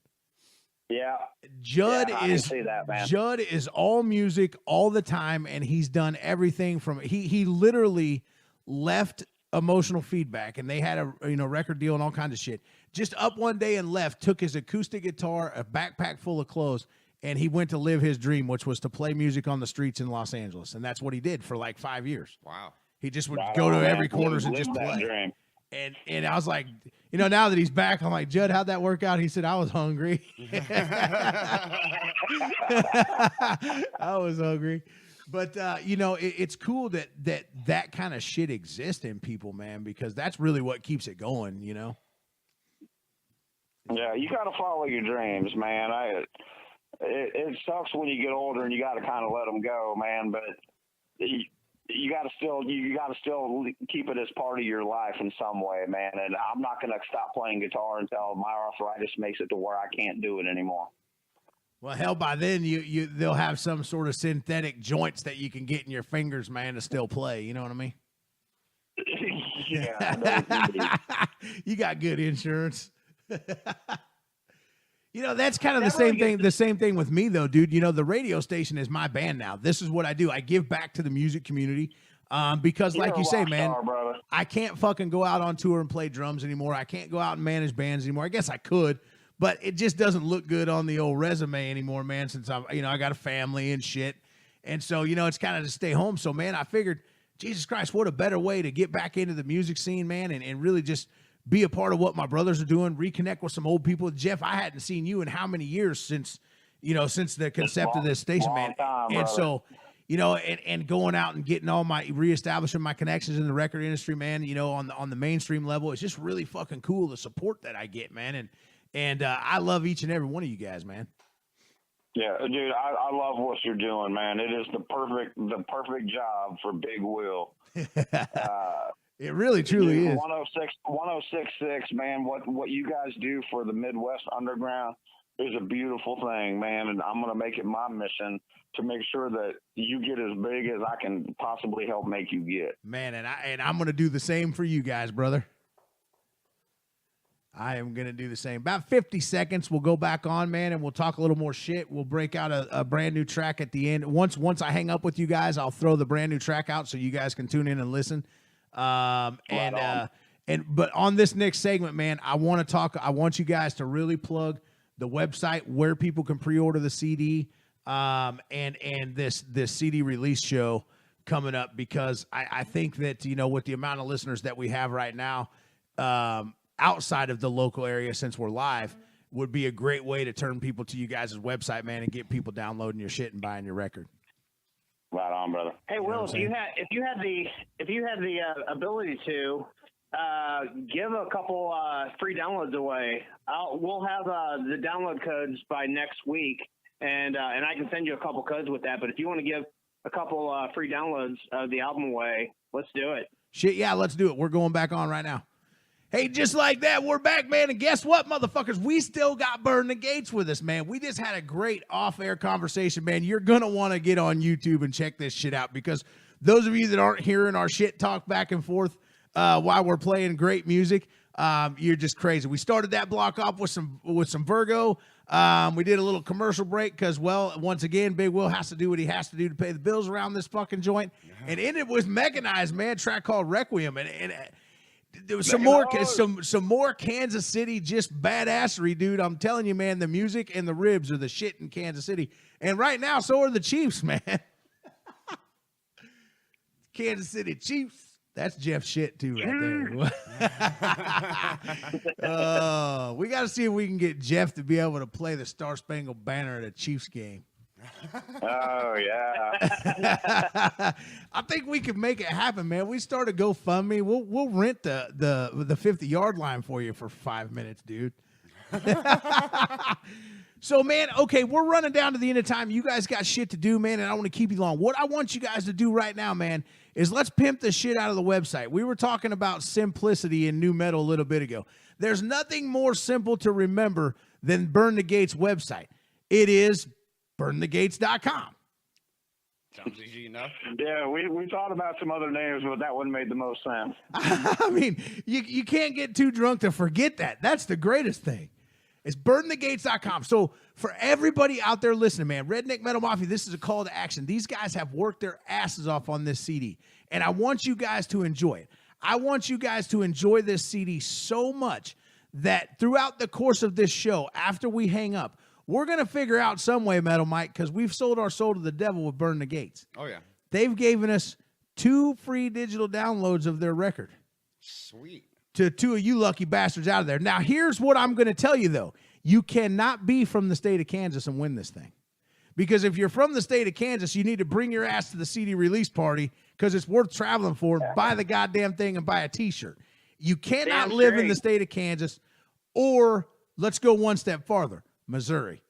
Yeah. Judd I can see that, man. Judd is all music all the time, and he's done everything from he literally left Emotional Feedback, and they had a record deal and all kinds of shit. Just up one day and left, took his acoustic guitar, a backpack full of clothes, and he went to live his dream, which was to play music on the streets in Los Angeles. And that's what he did for like 5 years. Wow. He just would go to every corners and just play. And I was like, you know, now that he's back, I'm like, Judd, how'd that work out? He said, I was hungry. I was hungry. But, you know, it's cool that kind of shit exists in people, man, because that's really what keeps it going, you know? Yeah, you got to follow your dreams, man. It sucks when you get older and you got to kind of let them go, man, but you got to still keep it as part of your life in some way, man. And I'm not going to stop playing guitar until my arthritis makes it to where I can't do it anymore. Well, hell, by then they'll have some sort of synthetic joints that you can get in your fingers, man, to still play. You know what I mean? Yeah. You got good insurance. You know, that's kind of the same thing. The same thing with me, though, dude. You know, the radio station is my band now. This is what I do. I give back to the music community because, like you say, man, I can't fucking go out on tour and play drums anymore. I can't go out and manage bands anymore. I guess I could, but it just doesn't look good on the old resume anymore, man. Since I got a family and shit, and so it's kind of to stay home. So, man, I figured, Jesus Christ, what a better way to get back into the music scene, man, and really just be a part of what my brothers are doing, reconnect with some old people. Jeff, I hadn't seen you in how many years since the concept of this station, man. And so, and going out and getting reestablishing my connections in the record industry, man, on the mainstream level, it's just really fucking cool, the support that I get, man. And I love each and every one of you guys, man. Yeah, dude, I love what you're doing, man. It is the perfect job for Big Will. It really, truly is. 106.6, man. What you guys do for the Midwest Underground is a beautiful thing, man. And I'm going to make it my mission to make sure that you get as big as I can possibly help make you get. Man, and I'm going to do the same for you guys, brother. I am going to do the same. About 50 seconds, we'll go back on, man, and we'll talk a little more shit. We'll break out a brand new track at the end. Once I hang up with you guys, I'll throw the brand new track out so you guys can tune in and listen. But on this next segment, man, I want you guys to really plug the website where people can pre-order the CD, and this CD release show coming up, because I think that, with the amount of listeners that we have right now, outside of the local area, since we're live, would be a great way to turn people to you guys' website, man, and get people downloading your shit and buying your record. Right on, brother. Hey, Will, if you had the ability to give a couple free downloads away, we'll have the download codes by next week, and I can send you a couple codes with that. But if you want to give a couple free downloads of the album away, let's do it. Shit, yeah, let's do it. We're going back on right now. Hey, just like that, we're back, man. And guess what, motherfuckers? We still got Burn the Gates with us, man. We just had a great off-air conversation, man. You're going to want to get on YouTube and check this shit out, because those of you that aren't hearing our shit talk back and forth while we're playing great music, you're just crazy. We started that block off with some Virgo. We did a little commercial break because, well, once again, Big Will has to do what he has to do to pay the bills around this fucking joint. And ended with Mechanized, man, track called Requiem. And there was some more Kansas City just badassery, dude. I'm telling you, man, the music and the ribs are the shit in Kansas City. And right now, so are the Chiefs, man. Kansas City Chiefs. That's Jeff's shit, too, right there. We got to see if we can get Jeff to be able to play the Star Spangled Banner at a Chiefs game. Oh, yeah. I think we could make it happen, man. We start a GoFundMe. We'll rent the 50-yard line for you for 5 minutes, dude. So, man, okay, we're running down to the end of time. You guys got shit to do, man, and I don't want to keep you long. What I want you guys to do right now, man, is let's pimp the shit out of the website. We were talking about simplicity in nu metal a little bit ago. There's nothing more simple to remember than Burn the Gates website. It is burnthegates.com. Sounds easy enough. Yeah, we thought about some other names, but that one made the most sense. I mean, you can't get too drunk to forget that. That's the greatest thing. It's burnthegates.com. So for everybody out there listening, man, Redneck Metal Mafia, this is a call to action. These guys have worked their asses off on this CD, and I want you guys to enjoy it. I want you guys to enjoy this CD so much that throughout the course of this show, after we hang up, we're going to figure out some way, Metal Mike, because we've sold our soul to the devil with Burn the Gates. Oh, yeah. They've given us 2 free digital downloads of their record. Sweet. To 2 of you lucky bastards out of there. Now, here's what I'm going to tell you, though. You cannot be from the state of Kansas and win this thing. Because if you're from the state of Kansas, you need to bring your ass to the CD release party because it's worth traveling for. Buy the goddamn thing and buy a T-shirt. You cannot live in the state of Kansas, or let's go one step farther, Missouri,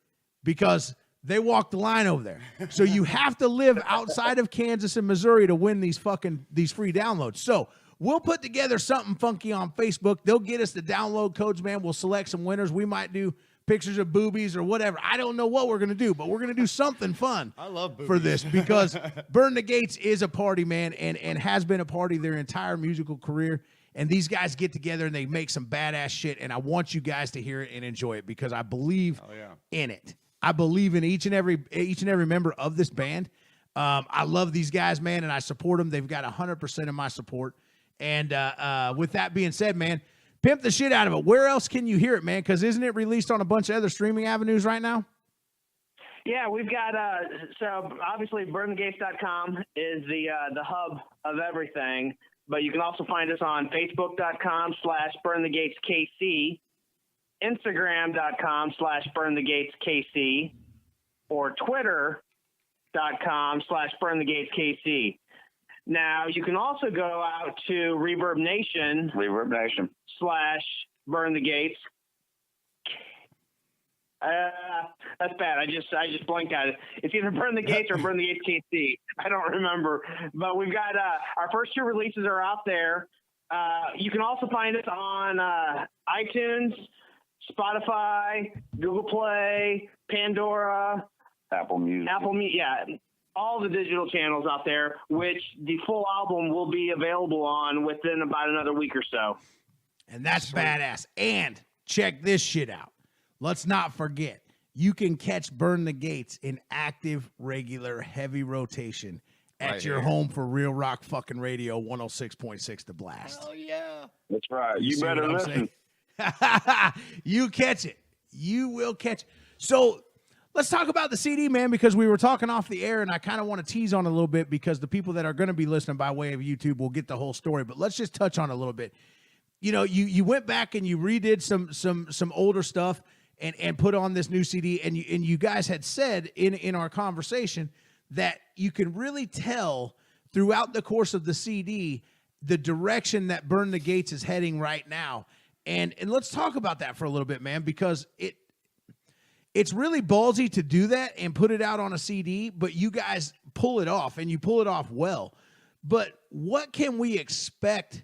because they walk the line over there. So you have to live outside of Kansas and Missouri to win these free downloads. So we'll put together something funky on Facebook. They'll get us the download codes, man. We'll select some winners. We might do pictures of boobies or whatever. I don't know what we're going to do, but we're going to do something fun. I love boobies. For this because Burn the Gates is a party, man, and has been a party their entire musical career. And these guys get together and they make some badass shit, and I want you guys to hear it and enjoy it because I believe in it. I believe in each and every member of this band. I love these guys, man, and I support them. They've got 100% of my support. And with that being said, man, pimp the shit out of it. Where else can you hear it, man? Because isn't it released on a bunch of other streaming avenues right now? Yeah, we've got, so obviously burnthegates.com is the hub of everything, but you can also find us on facebook.com/burnthegateskc, instagram.com/burnthegateskc, or twitter.com/burnthegateskc. Now, you can also go out to Reverb Nation /burnthegates. That's bad. I just blanked at it. It's either Burn the Gates or Burn the Gates KC. I don't remember. But we've got our first 2 releases are out there. You can also find us on iTunes, Spotify, Google Play, Pandora, Apple Music. Yeah. All the digital channels out there, which the full album will be available on within about another week or so. And that's badass. And check this shit out. Let's not forget, you can catch Burn the Gates in active, regular, heavy rotation at your home for Real Rock fucking Radio 106.6 The Blast. Oh, yeah. That's right. You better listen. You catch it. You will catch it. So let's talk about the CD, man, because we were talking off the air, and I kind of want to tease on it a little bit because the people that are going to be listening by way of YouTube will get the whole story. But let's just touch on it a little bit. You know, you went back and you redid some older stuff and put on this new CD, and you guys had said in our conversation that you can really tell throughout the course of the CD the direction that Burn the Gates is heading right now. And let's talk about that for a little bit, man, because it's really ballsy to do that and put it out on a CD, but you guys pull it off, and you pull it off well. But what can we expect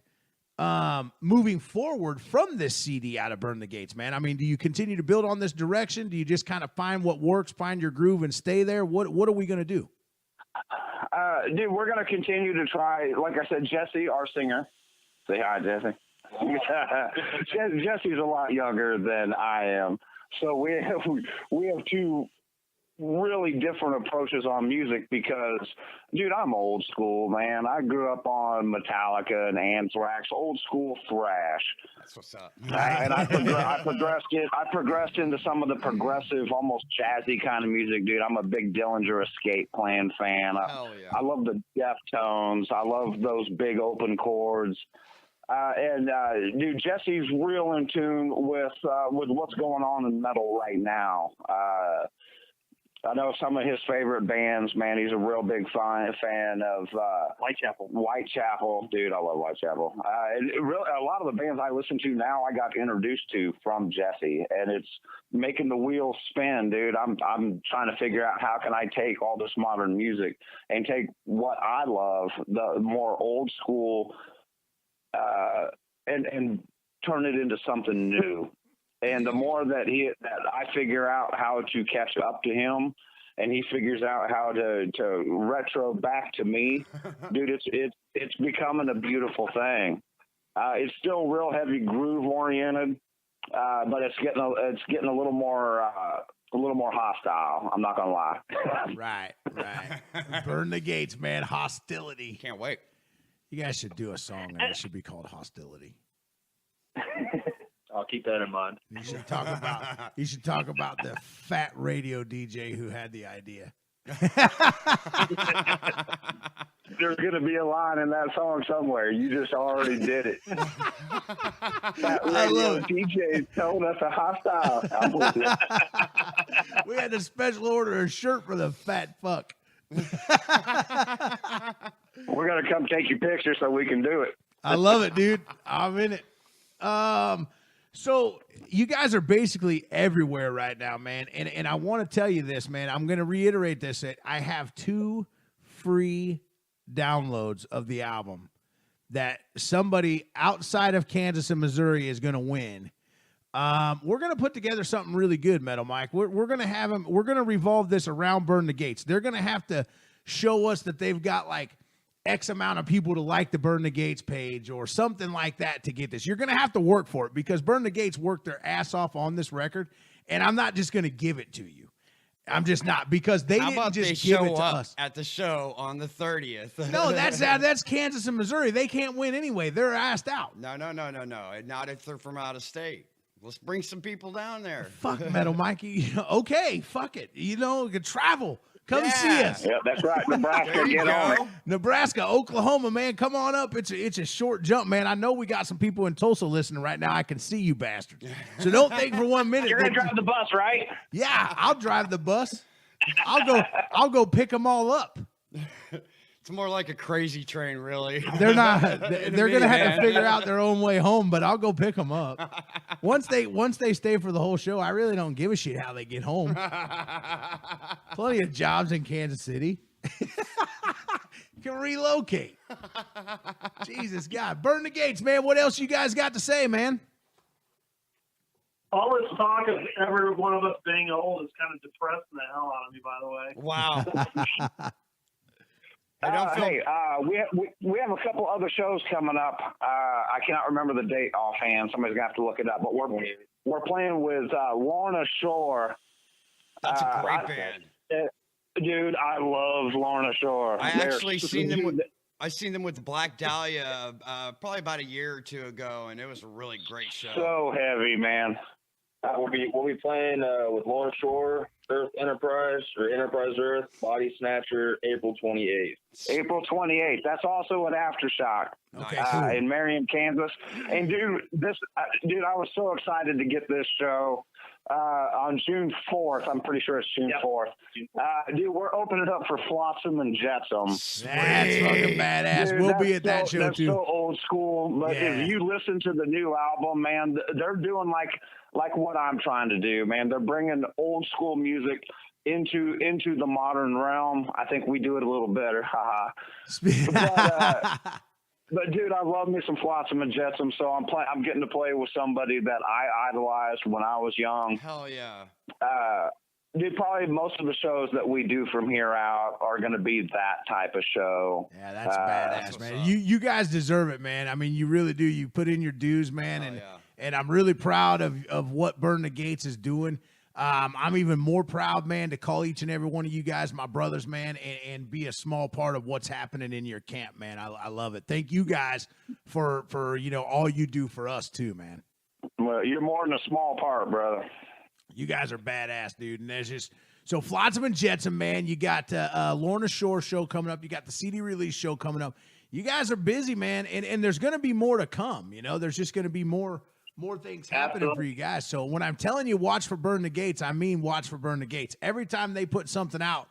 moving forward from this CD out of Burn the Gates, man? I mean, do you continue to build on this direction? Do you just kind of find what works, find your groove, and stay there? What are we going to do? Dude, we're going to continue to try. Like I said, Jesse, our singer. Say hi, Jesse. Jesse's a lot younger than I am. So we have 2 really different approaches on music because, dude, I'm old school, man. I grew up on Metallica and Anthrax, old school thrash. That's what's up. And I progressed into some of the progressive, almost jazzy kind of music, dude. I'm a big Dillinger Escape Plan fan. I love the Deftones. I love those big open chords. Dude, Jesse's real in tune with what's going on in metal right now. I know some of his favorite bands, man. He's a real big fan of Whitechapel. Dude, I love Whitechapel. Really, a lot of the bands I listen to now, I got introduced to from Jesse, and it's making the wheels spin, dude. I'm trying to figure out how can I take all this modern music and take what I love, the more old school, and turn it into something new. And the more that I figure out how to catch up to him, and he figures out how to retro back to me, dude, it's becoming a beautiful thing. It's still real heavy groove oriented, but it's getting a little more hostile. I'm not gonna lie. Right. Burn the Gates, man. Hostility. Can't wait. You guys should do a song, and it should be called Hostility. I'll keep that in mind. You should talk about the fat radio DJ who had the idea. There's going to be a line in that song somewhere. You just already did it. That radio DJ told us a hostile. I'm with it. We had to special order a shirt for the fat fuck. We're going to come take your picture so we can do it. I love it, dude. I'm in it. So you guys are basically everywhere right now, man. And I want to tell you this, man. I'm going to reiterate this. I have 2 free downloads of the album that somebody outside of Kansas and Missouri is going to win. We're going to put together something really good, Metal Mike. We're going to have them. We're going to revolve this around Burn the Gates. They're going to have to show us that they've got like X amount of people to like the Burn the Gates page or something like that to get this. You're going to have to work for it because Burn the Gates worked their ass off on this record, and I'm not just going to give it to you. I'm just not, because they didn't just give it to us at the show on the 30th. No, that's Kansas and Missouri. They can't win anay. They're asked out. No. Not if they're from out of state. Let's bring some people down there. Fuck Metal Mikey. Okay, fuck it. You know, you can travel. Come see us. Yeah, that's right. Nebraska, get on it. Nebraska, Oklahoma, man, come on up. It's a short jump, man. I know we got some people in Tulsa listening right now. I can see you bastards. So don't think for 1 minute. You're going to drive the bus, right? Yeah, I'll drive the bus. I'll go pick them all up. It's more like a crazy train, really. They're not. They're gonna have to figure out their own way home, but I'll go pick them up. Once they stay for the whole show, I really don't give a shit how they get home. Plenty of jobs in Kansas City. Can relocate. Jesus God, Burn the Gates, man. What else you guys got to say, man? All this talk of every one of us being old is kind of depressing the hell out of me, by the way. Wow. We have a couple other shows coming up. I cannot remember the date offhand. Somebody's gonna have to look it up. But we're playing with Lorna Shore. That's a great band. Dude, I love Lorna Shore. I actually seen them with Black Dahlia probably about a year or two ago, and it was a really great show. So heavy, man. We'll be playing with Lorna Shore, Earth Enterprise, or Enterprise Earth, Body Snatcher, April 28th. April 28th. That's also at Aftershock. Okay, cool. In Marion, Kansas. And dude, I was so excited to get this show on June 4th. I'm pretty sure it's June 4th. Dude, we're opening it up for Flotsam and Jetsam. That's fucking badass. Dude, we'll be at that show that's too. So old school. But if you listen to the new album, man, they're doing like what I'm trying to do, man. They're bringing old school music into the modern realm. I think we do it a little better. Haha. But dude, I love me some Flotsam and Jetsam, so I'm getting to play with somebody that I idolized when I was young. Hell yeah. Dude, probably most of the shows that we do from here out are going to be that type of show. Yeah, that's badass, man. You guys deserve it, man. I mean, you really do. You put in your dues, man, and I'm really proud of what Burn the Gates is doing. I'm even more proud, man, to call each and every one of you guys my brothers, man, and be a small part of what's happening in your camp, man. I love it. Thank you guys for all you do for us too, man. Well, you're more than a small part, brother. You guys are badass, dude. And there's just so Flotsam and Jetsam, man. You got Lorna Shore show coming up. You got the CD release show coming up. You guys are busy, man, and there's going to be more to come. There's just going to be more things happening for you guys. So when I'm telling you watch for Burn the Gates, I mean watch for Burn the Gates. Every time they put something out,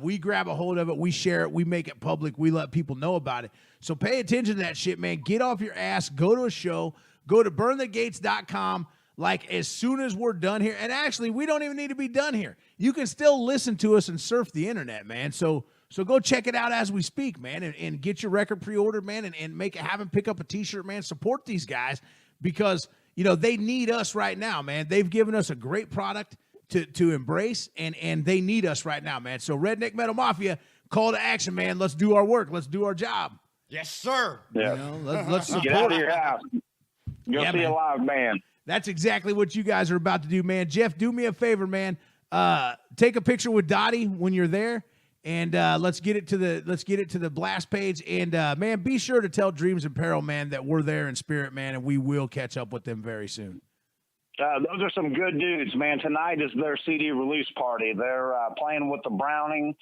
we grab a hold of it, we share it, we make it public, we let people know about it. So pay attention to that shit, man. Get off your ass, go to a show, go to burnthegates.com. Like as soon as we're done here, and actually we don't even need to be done here. You can still listen to us and surf the internet, man. So go check it out as we speak, man, and get your record pre-ordered, man, and have them pick up a t-shirt, man. Support these guys because, they need us right now, man. They've given us a great product to embrace, and they need us right now, man. So Redneck Metal Mafia, call to action, man. Let's do our work. Let's do our job. Yes, sir. Yeah. Let's support Get out of your house. You'll see man. a live band. That's exactly what you guys are about to do, man. Jeff, do me a favor, man. Take a picture with Dottie when you're there And let's get it to the blast page. And man, be sure to tell Dreams in Peril, man, that we're there in spirit, man, and we will catch up with them very soon. Those are some good dudes, man. Tonight is their CD release party. They're playing with the Browning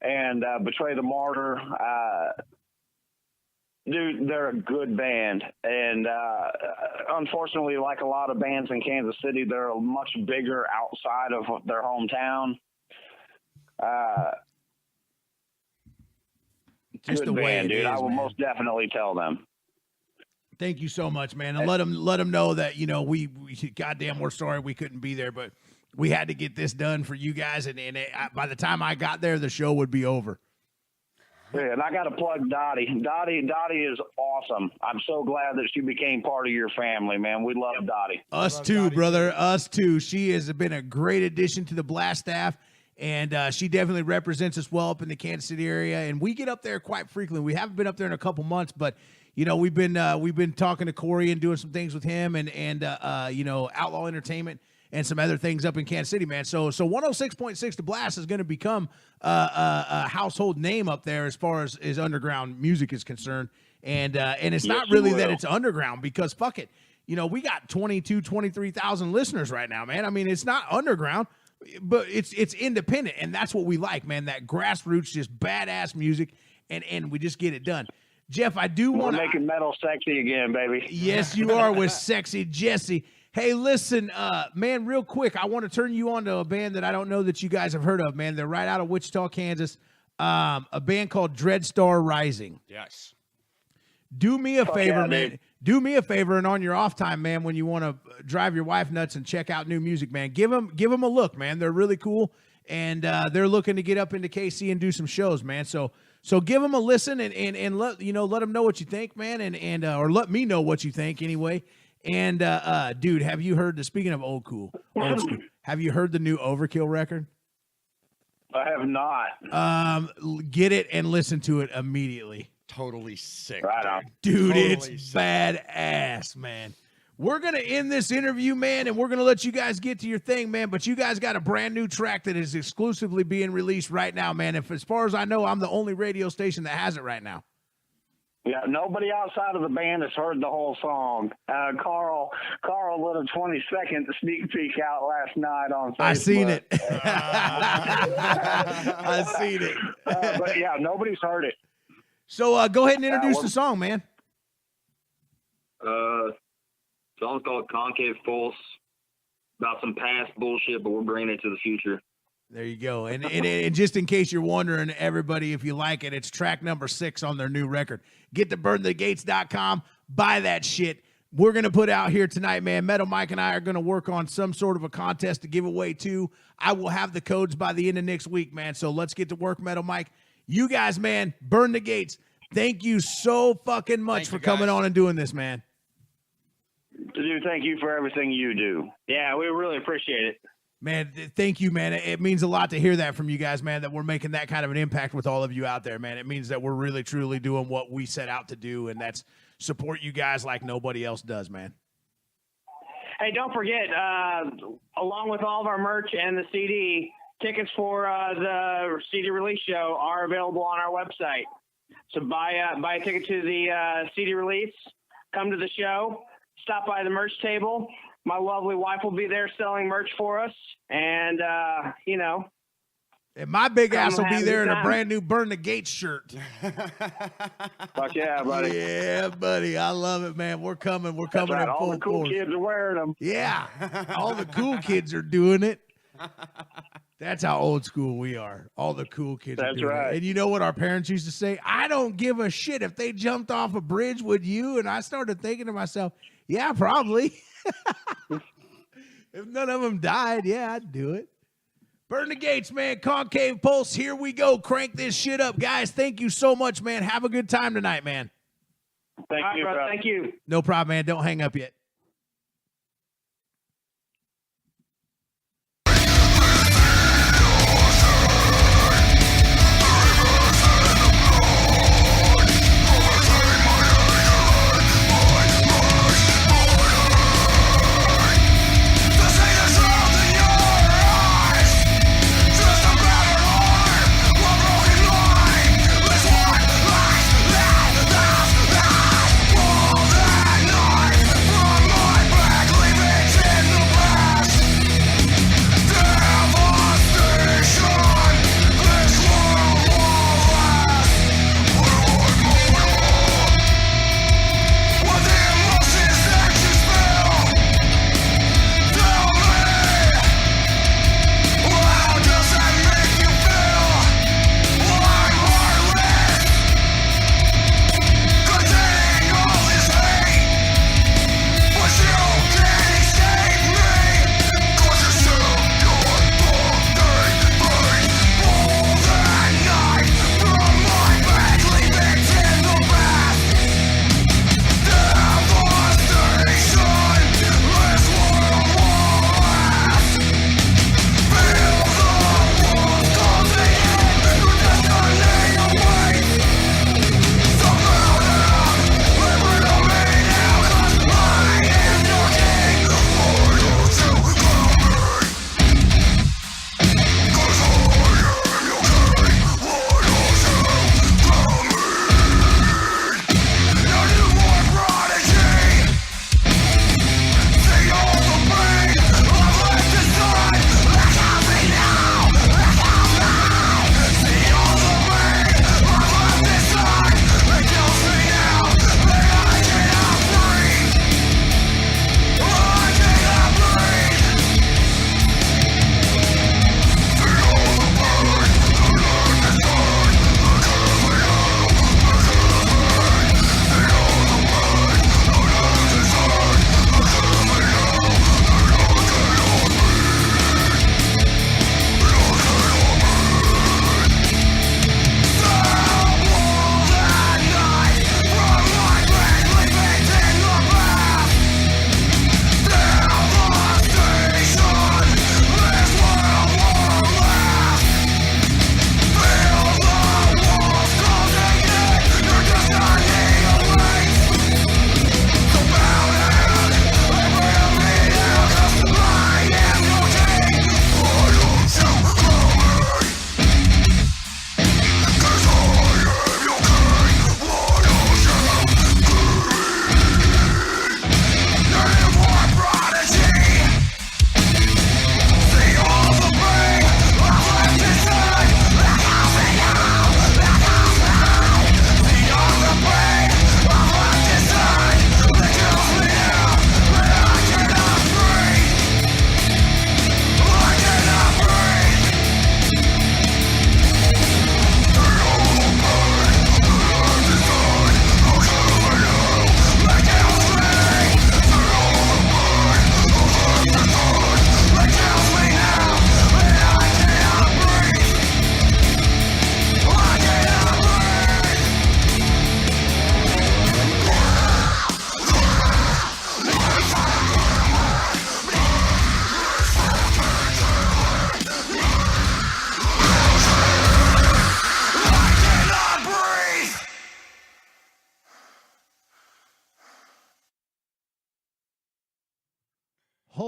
and Betray the Martyr. Dude, they're a good band. And unfortunately, like a lot of bands in Kansas City, they're much bigger outside of their hometown. Just good the way band, it dude. is, I will man. most definitely tell them. Thank you so much, man. And let them know that, you know, we goddamn, we're sorry we couldn't be there, but we had to get this done for you guys. And by the time I got there, the show would be over. Yeah, and I got to plug Dottie. Dottie is awesome. I'm so glad that she became part of your family, man. We love Dottie. Us too, brother. Us too. She has been a great addition to the Blast staff. And she definitely represents us well up in the Kansas City area. And we get up there quite frequently. We haven't been up there in a couple months, but you know, we've been talking to Corey and doing some things with him and you know, Outlaw Entertainment and some other things up in Kansas City, man. So 106.6 The Blast is going to become a household name up there as far as underground music is concerned. And it's not really that it's underground, because fuck it. You know, we got 23,000 listeners right now, man. I mean, it's not underground, but it's independent, and that's what we like, man. That grassroots, just badass music, and we just get it done. Jeff, I do want to... We're making metal sexy again, baby. Yes, you are with Sexy Jesse. Hey, listen, man, real quick, I want to turn you on to a band that I don't know that you guys have heard of, man. They're right out of Wichita, Kansas. A band called Dreadstar Rising. Yes. Do me a favor, yeah, man. dude. Do me a favor, and on your off time, man, when you want to drive your wife nuts and check out new music, man, give them a look, man. They're really cool, and they're looking to get up into KC and do some shows, man. So give them a listen and let them know what you think, man, and or let me know what you think anyway. And dude, have you heard speaking of old school, have you heard the new Overkill record? I have not. Get it and listen to it immediately. Totally sick. Right on. Dude, Totally it's sick. badass, man. We're going to end this interview, man, and we're going to let you guys get to your thing, man. But you guys got a brand new track that is exclusively being released right now, man. As far as I know, I'm the only radio station that has it right now. Yeah, nobody outside of the band has heard the whole song. Carl lit a 20-second sneak peek out last night on Facebook. I seen it. I seen it. But yeah, nobody's heard it. So go ahead and introduce the song, man. Song's called Concave Pulse. About some past bullshit, but we're bringing it to the future. There you go. And just in case you're wondering, everybody, if you like it, it's track number 6 on their new record. Get to burnthegates.com. Buy that shit. We're going to put out here tonight, man. Metal Mike and I are going to work on some sort of a contest to give away too. I will have the codes by the end of next week, man. So let's get to work, Metal Mike. You guys, man, Burn the Gates. Thank you so fucking much for coming on and doing this, man. Dude, thank you for everything you do. Yeah, we really appreciate it. Man, thank you, man. It means a lot to hear that from you guys, man, that we're making that kind of an impact with all of you out there, man. It means that we're really, truly doing what we set out to do, and that's support you guys like nobody else does, man. Hey, don't forget, along with all of our merch and the CD, tickets for the CD release show are available on our website. So buy a ticket to the CD release, come to the show, stop by the merch table. My lovely wife will be there selling merch for us, and And my big ass will be there in a time. brand new Burn the Gates shirt. Fuck yeah, buddy. Yeah, buddy. I love it, man. We're coming. We're coming Right, in all full the cool force. kids are wearing them. Yeah. All the cool kids are doing it. That's how old school we are. All the cool kids are That's doing right. it. And you know what our parents used to say? I don't give a shit if they jumped off a bridge, would you? And I started thinking to myself, yeah, probably. If none of them died, yeah, I'd do it. Burn the Gates, man. Concave Pulse. Here we go. Crank this shit up. Guys, thank you so much, man. Have a good time tonight, man. Thank all right, you, bro, bro. thank you. No problem, man. Don't hang up yet. Just a matter of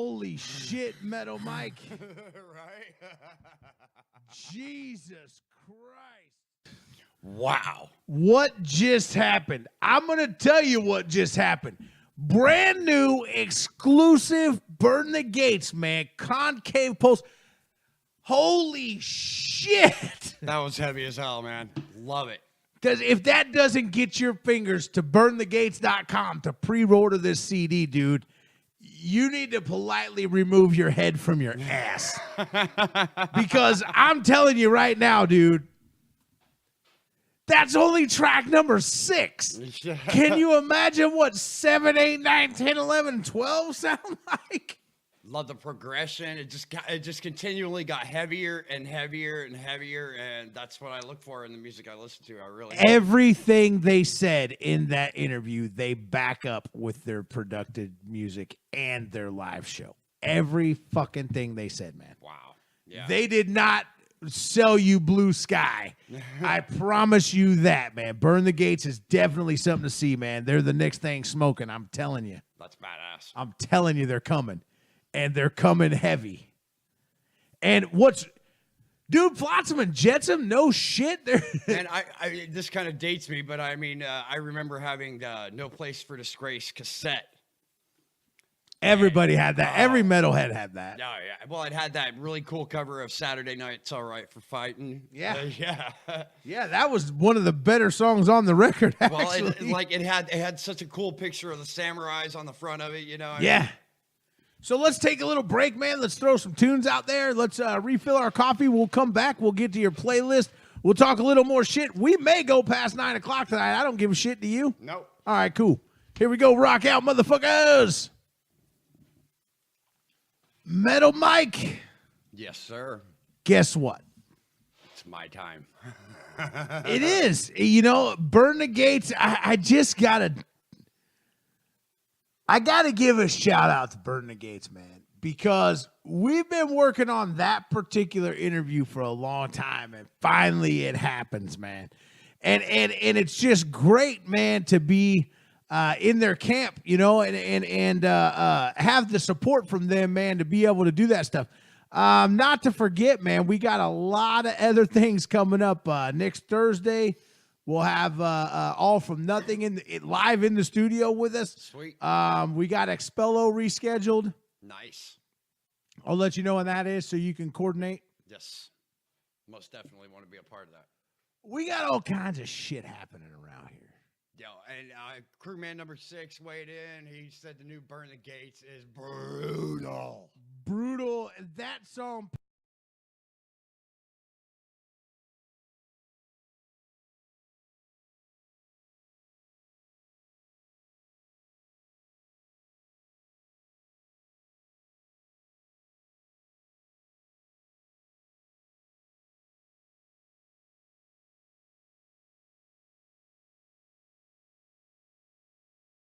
Holy shit, Metal Mike. Right? Jesus Christ. Wow. What just happened? I'm going to tell you what just happened. Brand new, exclusive, Burn the Gates, man. Concave Pulse. Holy shit. That was heavy as hell, man. Love it. Because if that doesn't get your fingers to burnthegates.com to pre-order this CD, dude, you need to politely remove your head from your ass. Because I'm telling you right now, dude, that's only track number 6. Can you imagine what 7, 8, 9, 10, 11, 12 sound like? Love the progression. It just continually got heavier and heavier and heavier, and that's what I look for in the music I listen to. I really everything they said in that interview, they back up with their productive music and their live show. Every fucking thing they said, man. Wow. Yeah. They did not sell you blue sky. I promise you that, man. Burn the Gates is definitely something to see, man. They're the next thing smoking. I'm telling you. That's badass. I'm telling you, they're coming. And they're coming heavy. And dude, Flotsam and Jetsam, no shit. And I this kind of dates me, but I mean, I remember having No Place for Disgrace cassette. Everybody had that. Every metalhead had that. Oh, yeah. Well, it had that really cool cover of Saturday Night's All Right for Fighting. Yeah. Yeah. Yeah, that was one of the better songs on the record, actually. Well, it had such a cool picture of the samurais on the front of it, you know. Yeah. So let's take a little break, man. Let's throw some tunes out there. Let's refill our coffee. We'll come back. We'll get to your playlist. We'll talk a little more shit. We may go past 9 o'clock tonight. I don't give a shit to you. Nope. All right, cool. Here we go. Rock out, motherfuckers. Metal Mike. Yes, sir. Guess what? It's my time. It is. You know, Burn the Gates. I just got to... I got to give a shout out to Burn the Gates, man, because we've been working on that particular interview for a long time, and finally it happens, man. And it's just great, man, to be in their camp, you know, and have the support from them, man, to be able to do that stuff. Not to forget, man, we got a lot of other things coming up next Thursday. We'll have All From Nothing live in the studio with us. Sweet. We got Expello rescheduled. Nice. I'll let you know when that is so you can coordinate. Yes. Most definitely want to be a part of that. We got all kinds of shit happening around here. Yo, and crewman number 6 weighed in. He said the new Burn the Gates is brutal. Brutal. That song